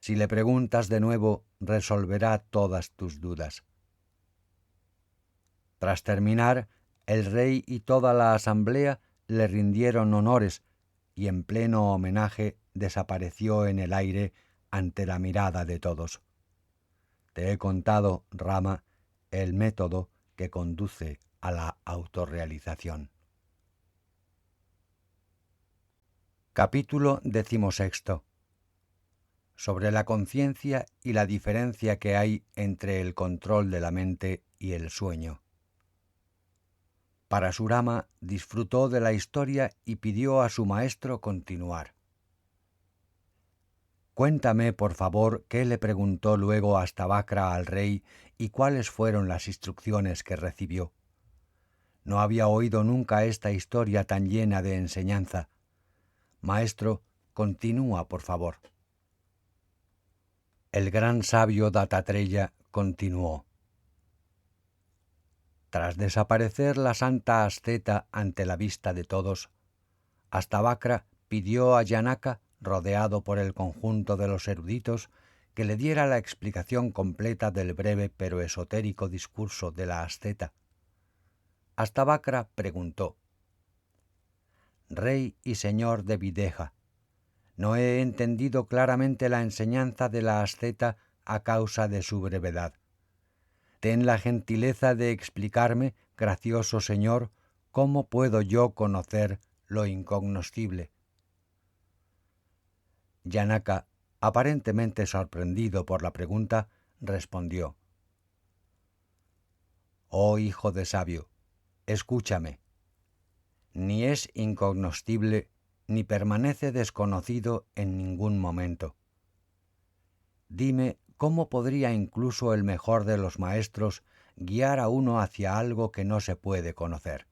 Si le preguntas de nuevo, resolverá todas tus dudas. Tras terminar, el rey y toda la asamblea le rindieron honores, y en pleno homenaje desapareció en el aire ante la mirada de todos. Te he contado, Rama, el método que conduce a la autorrealización. Capítulo 16. Sobre la conciencia y la diferencia que hay entre el control de la mente y el sueño. Parasurama disfrutó de la historia y pidió a su maestro continuar. Cuéntame, por favor, qué le preguntó luego Astavakra al rey y cuáles fueron las instrucciones que recibió. No había oído nunca esta historia tan llena de enseñanza. Maestro, continúa, por favor. El gran sabio Dattatreya continuó. Tras desaparecer la santa asceta ante la vista de todos, Astavakra pidió a Janaka, rodeado por el conjunto de los eruditos, que le diera la explicación completa del breve pero esotérico discurso de la asceta. Astavakra preguntó: Rey y señor de Videha, no he entendido claramente la enseñanza de la asceta a causa de su brevedad. Ten la gentileza de explicarme, gracioso señor, cómo puedo yo conocer lo incognoscible. Janaka, aparentemente sorprendido por la pregunta, respondió: Oh hijo de sabio, escúchame. Ni es incognoscible ni permanece desconocido en ningún momento. Dime cómo podría incluso el mejor de los maestros guiar a uno hacia algo que no se puede conocer.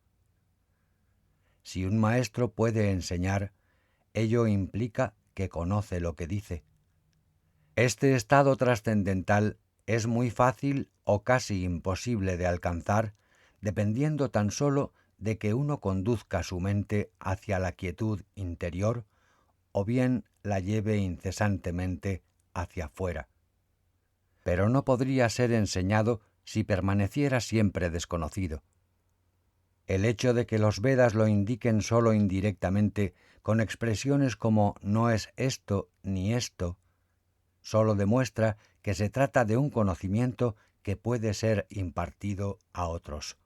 Si un maestro puede enseñar, ello implica que conoce lo que dice. Este estado trascendental es muy fácil o casi imposible de alcanzar, dependiendo tan solo de que uno conduzca su mente hacia la quietud interior o bien la lleve incesantemente hacia afuera. Pero no podría ser enseñado si permaneciera siempre desconocido. El hecho de que los Vedas lo indiquen solo indirectamente, con expresiones como no es esto ni esto, solo demuestra que se trata de un conocimiento que puede ser impartido a otros.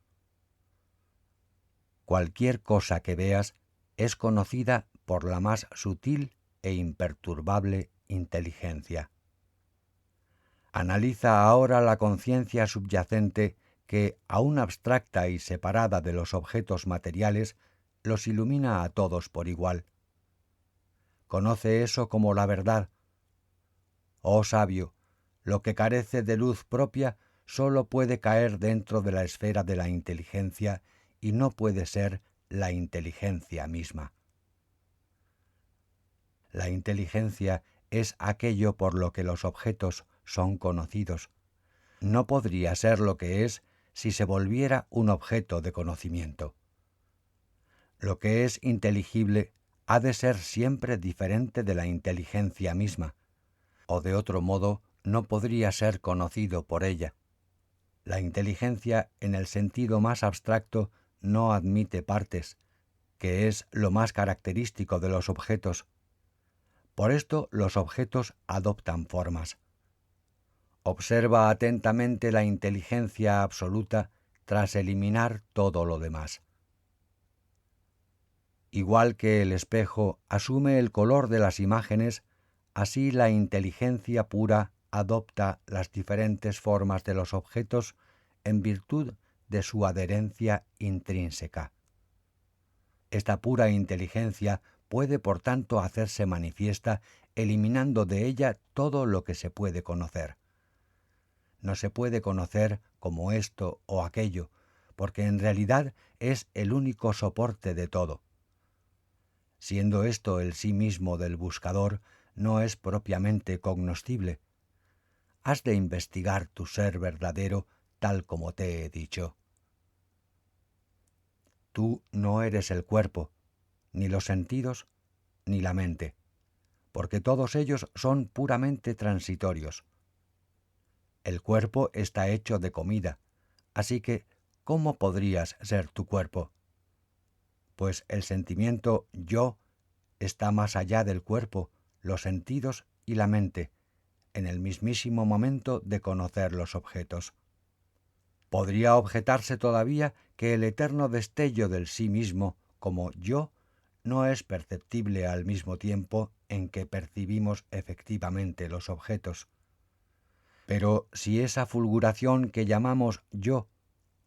Cualquier cosa que veas es conocida por la más sutil e imperturbable inteligencia. Analiza ahora la conciencia subyacente que, aun abstracta y separada de los objetos materiales, los ilumina a todos por igual. Conoce eso como la verdad. Oh sabio, lo que carece de luz propia sólo puede caer dentro de la esfera de la inteligencia y no puede ser la inteligencia misma. La inteligencia es aquello por lo que los objetos son conocidos. No podría ser lo que es si se volviera un objeto de conocimiento. Lo que es inteligible ha de ser siempre diferente de la inteligencia misma, o de otro modo no podría ser conocido por ella. La inteligencia, en el sentido más abstracto, no admite partes, que es lo más característico de los objetos. Por esto los objetos adoptan formas. Observa atentamente la inteligencia absoluta tras eliminar todo lo demás. Igual que el espejo asume el color de las imágenes, así la inteligencia pura adopta las diferentes formas de los objetos en virtud de su adherencia intrínseca. Esta pura inteligencia puede, por tanto, hacerse manifiesta eliminando de ella todo lo que se puede conocer. No se puede conocer como esto o aquello, porque en realidad es el único soporte de todo. Siendo esto el sí mismo del buscador, no es propiamente cognoscible. Has de investigar tu ser verdadero tal como te he dicho. Tú no eres el cuerpo, ni los sentidos, ni la mente, porque todos ellos son puramente transitorios. El cuerpo está hecho de comida, así que, ¿cómo podrías ser tu cuerpo? Pues el sentimiento yo está más allá del cuerpo, los sentidos y la mente, en el mismísimo momento de conocer los objetos. Podría objetarse todavía que el eterno destello del sí mismo como yo no es perceptible al mismo tiempo en que percibimos efectivamente los objetos. Pero si esa fulguración que llamamos yo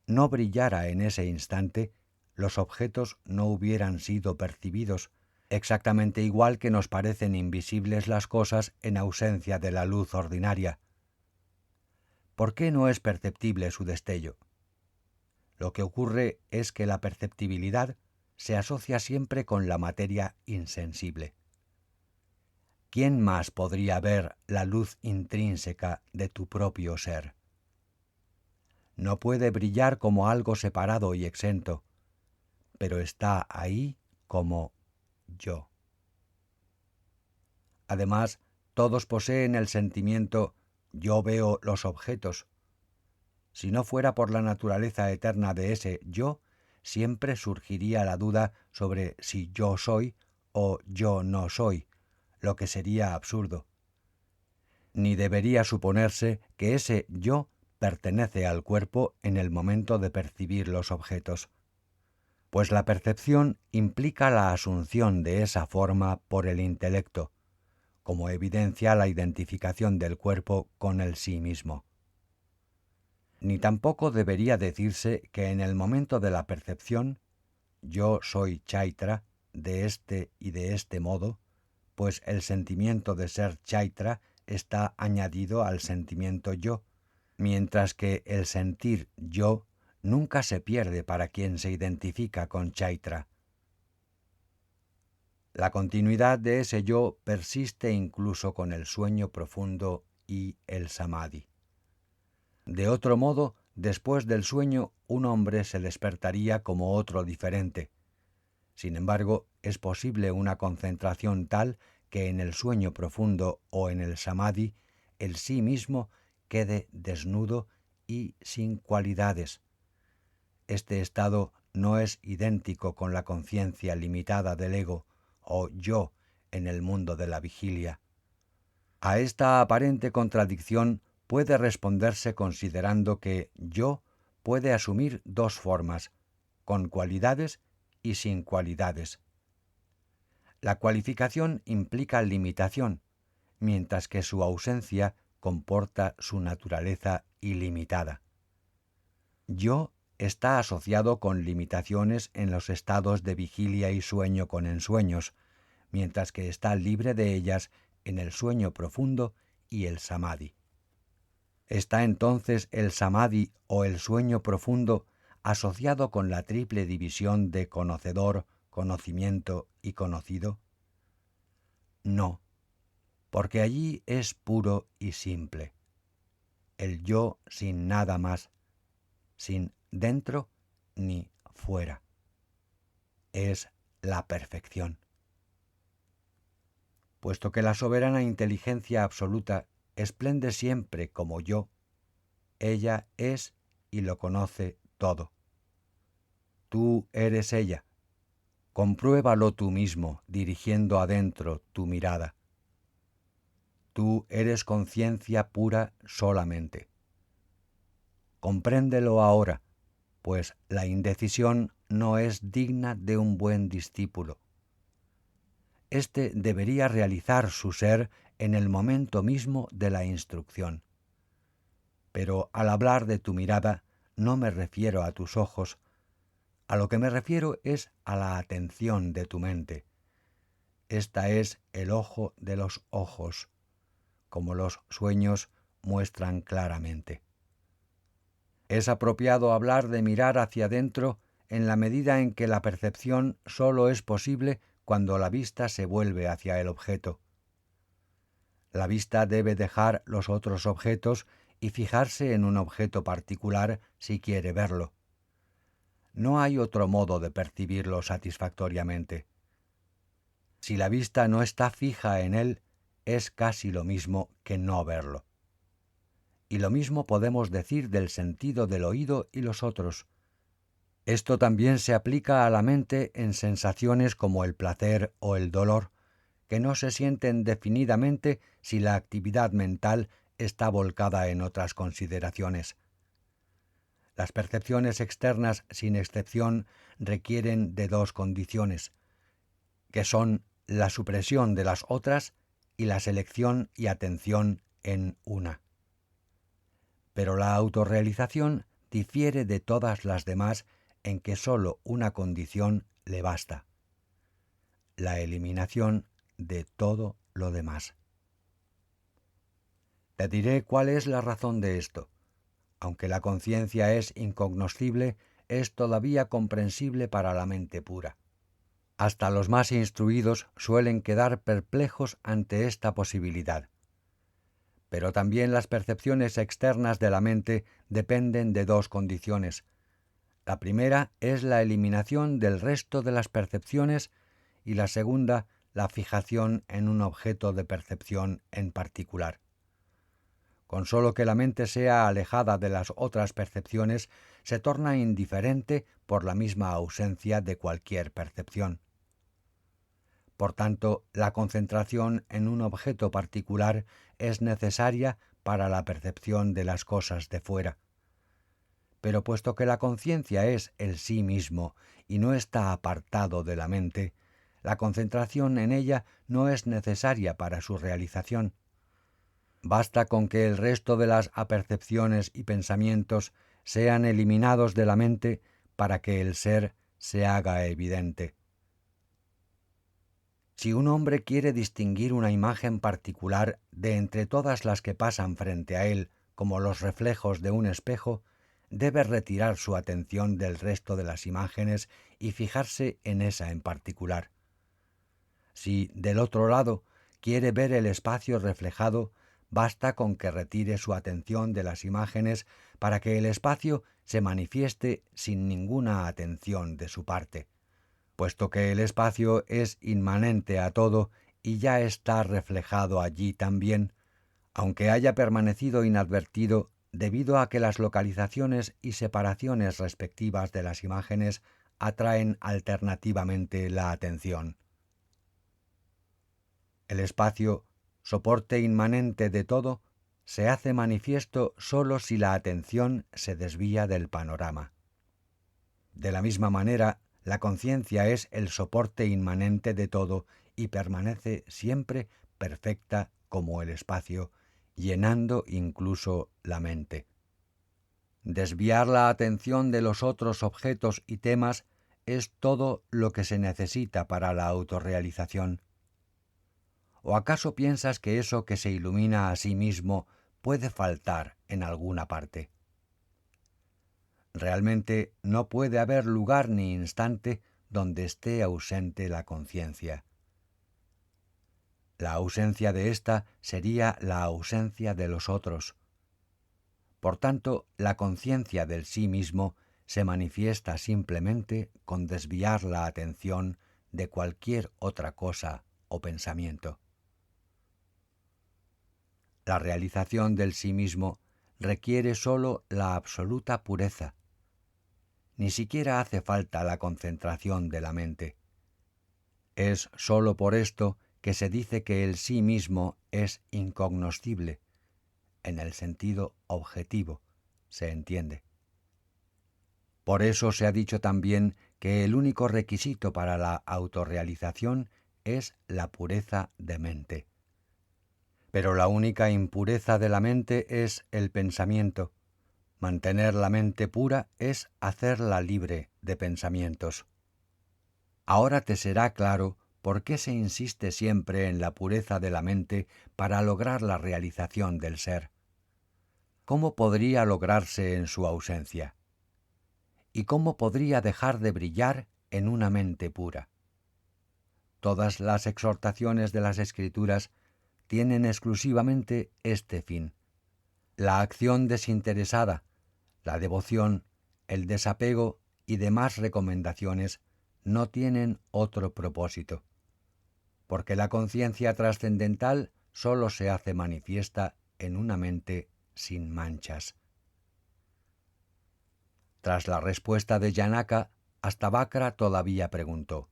no brillara en ese instante, los objetos no hubieran sido percibidos, exactamente igual que nos parecen invisibles las cosas en ausencia de la luz ordinaria. ¿Por qué no es perceptible su destello? Lo que ocurre es que la perceptibilidad se asocia siempre con la materia insensible. ¿Quién más podría ver la luz intrínseca de tu propio ser? No puede brillar como algo separado y exento, pero está ahí como yo. Además, todos poseen el sentimiento yo veo los objetos. Si no fuera por la naturaleza eterna de ese yo, siempre surgiría la duda sobre si yo soy o yo no soy, lo que sería absurdo. Ni debería suponerse que ese yo pertenece al cuerpo en el momento de percibir los objetos, pues la percepción implica la asunción de esa forma por el intelecto, como evidencia la identificación del cuerpo con el sí mismo. Ni tampoco debería decirse que en el momento de la percepción, yo soy Chaitra, de este y de este modo, pues el sentimiento de ser Chaitra está añadido al sentimiento yo, mientras que el sentir yo nunca se pierde para quien se identifica con Chaitra. La continuidad de ese yo persiste incluso con el sueño profundo y el samadhi. De otro modo, después del sueño, un hombre se despertaría como otro diferente. Sin embargo, es posible una concentración tal que en el sueño profundo o en el samadhi, el sí mismo quede desnudo y sin cualidades. Este estado no es idéntico con la conciencia limitada del ego o yo en el mundo de la vigilia. A esta aparente contradicción puede responderse considerando que yo puede asumir dos formas, con cualidades y sin cualidades. La cualificación implica limitación, mientras que su ausencia comporta su naturaleza ilimitada. Yo está asociado con limitaciones en los estados de vigilia y sueño con ensueños, mientras que está libre de ellas en el sueño profundo y el samadhi. ¿Está entonces el samadhi o el sueño profundo asociado con la triple división de conocedor, conocimiento y conocido? No, porque allí es puro y simple. El yo sin nada más, sin dentro ni fuera. Es la perfección. Puesto que la soberana inteligencia absoluta esplende siempre como yo, ella es y lo conoce todo. Tú eres ella. Compruébalo tú mismo, dirigiendo adentro tu mirada. Tú eres conciencia pura solamente. Compréndelo ahora, pues la indecisión no es digna de un buen discípulo. Este debería realizar su ser en el momento mismo de la instrucción. Pero al hablar de tu mirada, no me refiero a tus ojos. A lo que me refiero es a la atención de tu mente. Esta es el ojo de los ojos, como los sueños muestran claramente. Es apropiado hablar de mirar hacia adentro en la medida en que la percepción sólo es posible cuando la vista se vuelve hacia el objeto. La vista debe dejar los otros objetos y fijarse en un objeto particular si quiere verlo. No hay otro modo de percibirlo satisfactoriamente. Si la vista no está fija en él, es casi lo mismo que no verlo. Y lo mismo podemos decir del sentido del oído y los otros. Esto también se aplica a la mente en sensaciones como el placer o el dolor, que no se sienten definidamente si la actividad mental está volcada en otras consideraciones. Las percepciones externas, sin excepción, requieren de dos condiciones, que son la supresión de las otras y la selección y atención en una. Pero la autorrealización difiere de todas las demás en que sólo una condición le basta: la eliminación de todo lo demás. Te diré cuál es la razón de esto. Aunque la conciencia es incognoscible, es todavía comprensible para la mente pura. Hasta los más instruidos suelen quedar perplejos ante esta posibilidad. Pero también las percepciones externas de la mente dependen de dos condiciones. La primera es la eliminación del resto de las percepciones y la segunda, la fijación en un objeto de percepción en particular. Con solo que la mente sea alejada de las otras percepciones, se torna indiferente por la misma ausencia de cualquier percepción. Por tanto, la concentración en un objeto particular es necesaria para la percepción de las cosas de fuera. Pero puesto que la conciencia es el sí mismo y no está apartado de la mente, la concentración en ella no es necesaria para su realización. Basta con que el resto de las apercepciones y pensamientos sean eliminados de la mente para que el ser se haga evidente. Si un hombre quiere distinguir una imagen particular de entre todas las que pasan frente a él como los reflejos de un espejo, debe retirar su atención del resto de las imágenes y fijarse en esa en particular. Si, del otro lado, quiere ver el espacio reflejado, basta con que retire su atención de las imágenes para que el espacio se manifieste sin ninguna atención de su parte, puesto que el espacio es inmanente a todo y ya está reflejado allí también, aunque haya permanecido inadvertido debido a que las localizaciones y separaciones respectivas de las imágenes atraen alternativamente la atención. El espacio, soporte inmanente de todo, se hace manifiesto sólo si la atención se desvía del panorama. De la misma manera, la conciencia es el soporte inmanente de todo y permanece siempre perfecta como el espacio, llenando incluso la mente. Desviar la atención de los otros objetos y temas es todo lo que se necesita para la autorrealización. ¿O acaso piensas que eso que se ilumina a sí mismo puede faltar en alguna parte? Realmente no puede haber lugar ni instante donde esté ausente la conciencia. La ausencia de ésta sería la ausencia de los otros. Por tanto, la conciencia del sí mismo se manifiesta simplemente con desviar la atención de cualquier otra cosa o pensamiento. La realización del sí mismo requiere sólo la absoluta pureza. Ni siquiera hace falta la concentración de la mente. Es sólo por esto que se dice que el sí mismo es incognoscible, en el sentido objetivo, se entiende. Por eso se ha dicho también que el único requisito para la autorrealización es la pureza de mente. Pero la única impureza de la mente es el pensamiento. Mantener la mente pura es hacerla libre de pensamientos. Ahora te será claro por qué se insiste siempre en la pureza de la mente para lograr la realización del ser. ¿Cómo podría lograrse en su ausencia? ¿Y cómo podría dejar de brillar en una mente pura? Todas las exhortaciones de las Escrituras tienen exclusivamente este fin: la acción desinteresada, la devoción, el desapego y demás recomendaciones no tienen otro propósito, porque la conciencia trascendental sólo se hace manifiesta en una mente sin manchas. Tras la respuesta de Janaka, Astabakra todavía preguntó: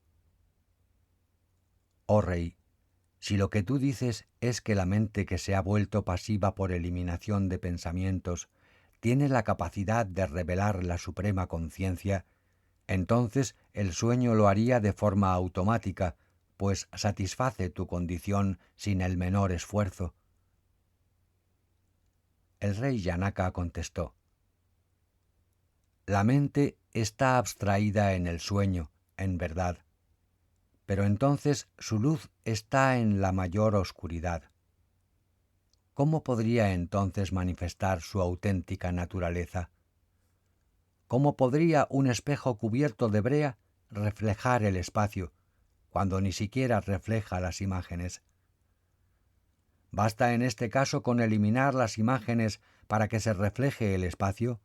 «Oh rey, si lo que tú dices es que la mente que se ha vuelto pasiva por eliminación de pensamientos tiene la capacidad de revelar la suprema conciencia, entonces el sueño lo haría de forma automática, pues satisface tu condición sin el menor esfuerzo». El rey Janaka contestó: «La mente está abstraída en el sueño, en verdad, pero entonces su luz está en la mayor oscuridad. ¿Cómo podría entonces manifestar su auténtica naturaleza? ¿Cómo podría un espejo cubierto de brea reflejar el espacio, cuando ni siquiera refleja las imágenes? ¿Basta en este caso con eliminar las imágenes para que se refleje el espacio?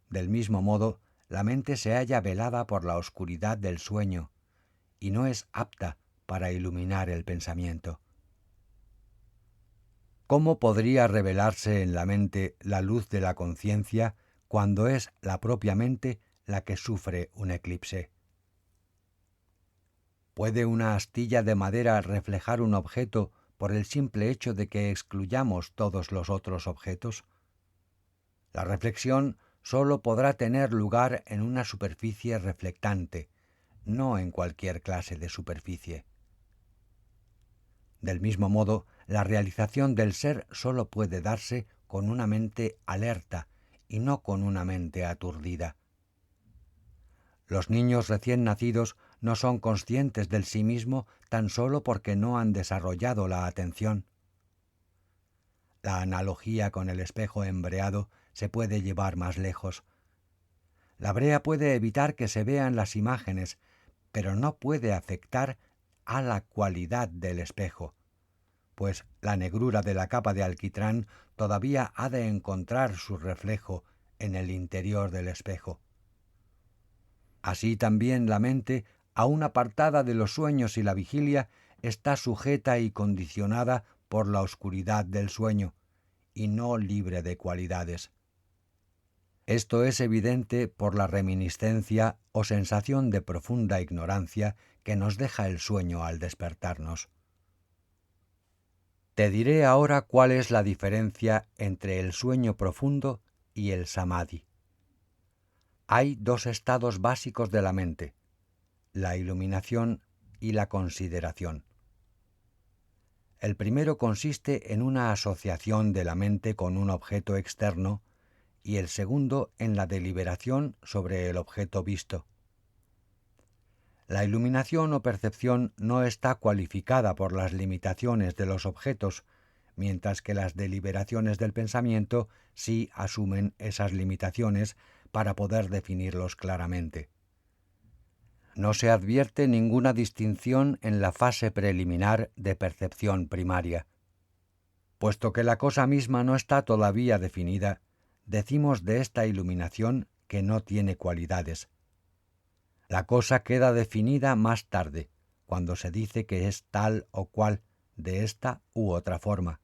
Del mismo modo, la mente se halla velada por la oscuridad del sueño y no es apta para iluminar el pensamiento. ¿Cómo podría revelarse en la mente la luz de la conciencia cuando es la propia mente la que sufre un eclipse? ¿Puede una astilla de madera reflejar un objeto por el simple hecho de que excluyamos todos los otros objetos? La reflexión sólo podrá tener lugar en una superficie reflectante, no en cualquier clase de superficie. Del mismo modo, la realización del ser sólo puede darse con una mente alerta y no con una mente aturdida. Los niños recién nacidos no son conscientes del sí mismo tan solo porque no han desarrollado la atención. La analogía con el espejo embreado se puede llevar más lejos. La brea puede evitar que se vean las imágenes, pero no puede afectar a la cualidad del espejo, pues la negrura de la capa de alquitrán todavía ha de encontrar su reflejo en el interior del espejo. Así también la mente, aún apartada de los sueños y la vigilia, está sujeta y condicionada por la oscuridad del sueño, y no libre de cualidades. Esto es evidente por la reminiscencia o sensación de profunda ignorancia que nos deja el sueño al despertarnos. Te diré ahora cuál es la diferencia entre el sueño profundo y el samadhi. Hay dos estados básicos de la mente, la iluminación y la consideración. El primero consiste en una asociación de la mente con un objeto externo y el segundo en la deliberación sobre el objeto visto. La iluminación o percepción no está cualificada por las limitaciones de los objetos, mientras que las deliberaciones del pensamiento sí asumen esas limitaciones para poder definirlos claramente. No se advierte ninguna distinción en la fase preliminar de percepción primaria. Puesto que la cosa misma no está todavía definida, decimos de esta iluminación que no tiene cualidades. La cosa queda definida más tarde, cuando se dice que es tal o cual, de esta u otra forma.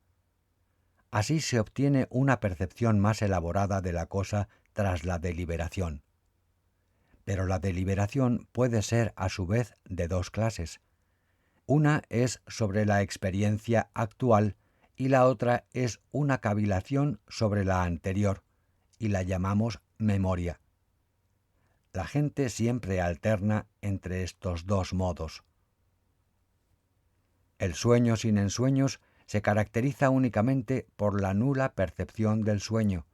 Así se obtiene una percepción más elaborada de la cosa tras la deliberación. Pero la deliberación puede ser a su vez de dos clases. Una es sobre la experiencia actual y la otra es una cavilación sobre la anterior, y la llamamos memoria. La gente siempre alterna entre estos dos modos. El sueño sin ensueños se caracteriza únicamente por la nula percepción del sueño,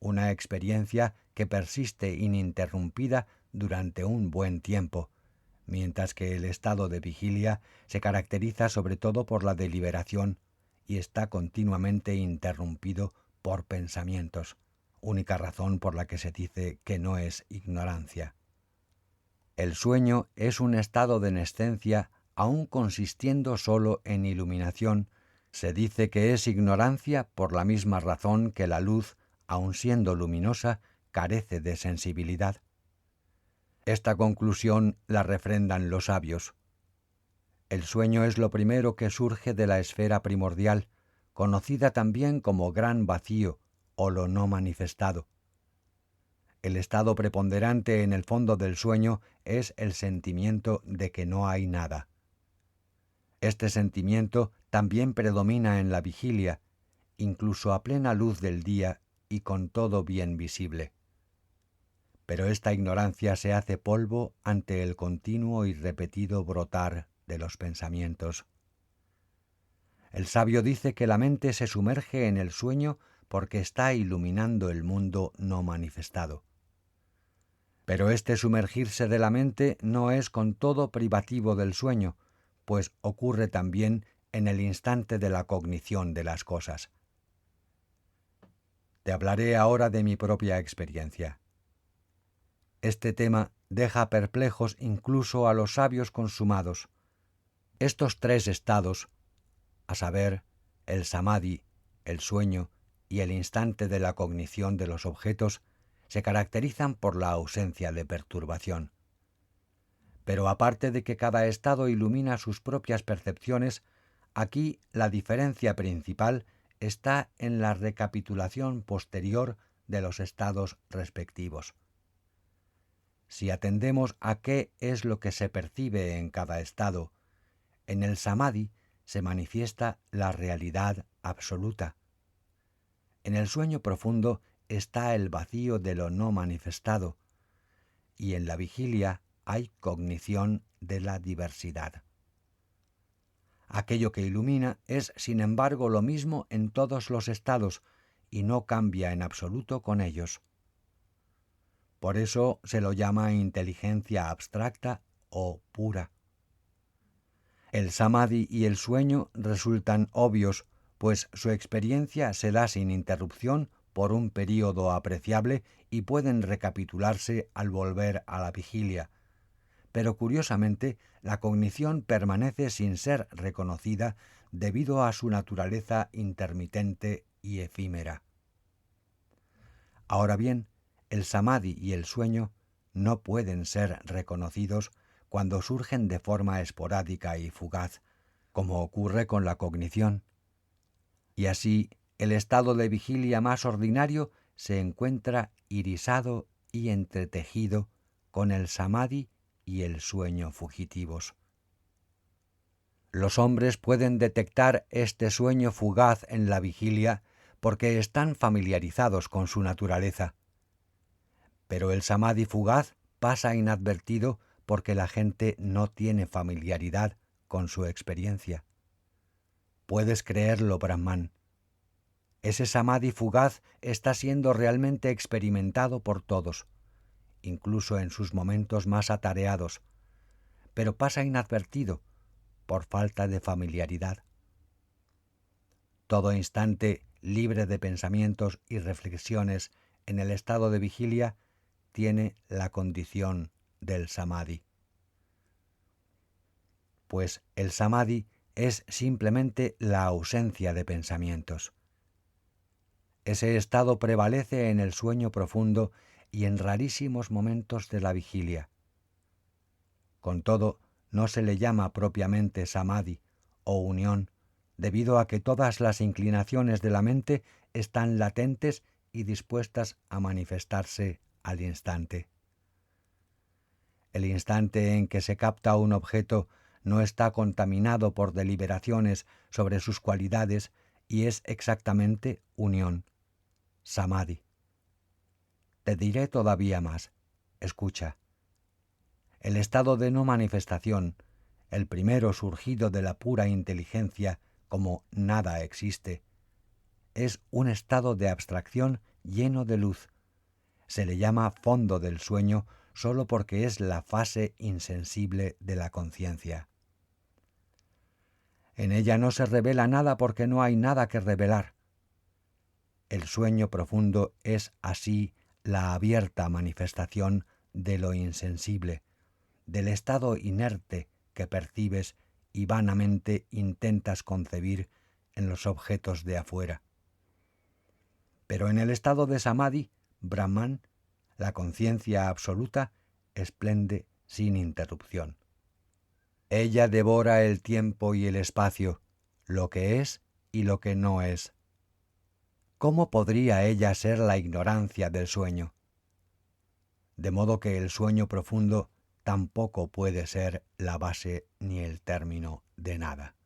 una experiencia que persiste ininterrumpida durante un buen tiempo, mientras que el estado de vigilia se caracteriza sobre todo por la deliberación y está continuamente interrumpido por pensamientos, única razón por la que se dice que no es ignorancia. El sueño es un estado de nescencia, aun consistiendo solo en iluminación. Se dice que es ignorancia por la misma razón que la luz, aun siendo luminosa, carece de sensibilidad. Esta conclusión la refrendan los sabios. El sueño es lo primero que surge de la esfera primordial, conocida también como gran vacío o lo no manifestado. El estado preponderante en el fondo del sueño es el sentimiento de que no hay nada. Este sentimiento también predomina en la vigilia, incluso a plena luz del día y con todo bien visible. Pero esta ignorancia se hace polvo ante el continuo y repetido brotar de los pensamientos. El sabio dice que la mente se sumerge en el sueño porque está iluminando el mundo no manifestado. Pero este sumergirse de la mente no es con todo privativo del sueño, pues ocurre también en el instante de la cognición de las cosas. Te hablaré ahora de mi propia experiencia. Este tema deja perplejos incluso a los sabios consumados. Estos tres estados, a saber, el samadhi, el sueño y el instante de la cognición de los objetos, se caracterizan por la ausencia de perturbación. Pero aparte de que cada estado ilumina sus propias percepciones, aquí la diferencia principal está en la recapitulación posterior de los estados respectivos. Si atendemos a qué es lo que se percibe en cada estado, en el samadhi se manifiesta la realidad absoluta. En el sueño profundo está el vacío de lo no manifestado, y en la vigilia hay cognición de la diversidad. Aquello que ilumina es, sin embargo, lo mismo en todos los estados y no cambia en absoluto con ellos. Por eso se lo llama inteligencia abstracta o pura. El samadhi y el sueño resultan obvios, pues su experiencia se da sin interrupción por un período apreciable y pueden recapitularse al volver a la vigilia. pero curiosamente la cognición permanece sin ser reconocida debido a su naturaleza intermitente y efímera. Ahora bien, el samadhi y el sueño no pueden ser reconocidos cuando surgen de forma esporádica y fugaz, como ocurre con la cognición. Y así, el estado de vigilia más ordinario se encuentra irisado y entretejido con el samadhi y el sueño fugitivos. Los hombres pueden detectar este sueño fugaz en la vigilia porque están familiarizados con su naturaleza. Pero el samadhi fugaz pasa inadvertido porque la gente no tiene familiaridad con su experiencia. Puedes creerlo, Brahman. Ese samadhi fugaz está siendo realmente experimentado por todos, incluso en sus momentos más atareados, pero pasa inadvertido por falta de familiaridad. Todo instante libre de pensamientos y reflexiones en el estado de vigilia tiene la condición del samadhi. Pues el samadhi es simplemente la ausencia de pensamientos. Ese estado prevalece en el sueño profundo y en rarísimos momentos de la vigilia. Con todo, no se le llama propiamente samadhi o unión, debido a que todas las inclinaciones de la mente están latentes y dispuestas a manifestarse al instante. El instante en que se capta un objeto no está contaminado por deliberaciones sobre sus cualidades y es exactamente unión, samadhi. Te diré todavía más. Escucha. El estado de no manifestación, el primero surgido de la pura inteligencia como nada existe, es un estado de abstracción lleno de luz. Se le llama fondo del sueño solo porque es la fase insensible de la conciencia. En ella no se revela nada porque no hay nada que revelar. El sueño profundo es así la abierta manifestación de lo insensible, del estado inerte que percibes y vanamente intentas concebir en los objetos de afuera. Pero en el estado de samadhi, Brahman, la conciencia absoluta, esplende sin interrupción. Ella devora el tiempo y el espacio, lo que es y lo que no es. ¿Cómo podría ella ser la ignorancia del sueño? De modo que el sueño profundo tampoco puede ser la base ni el término de nada.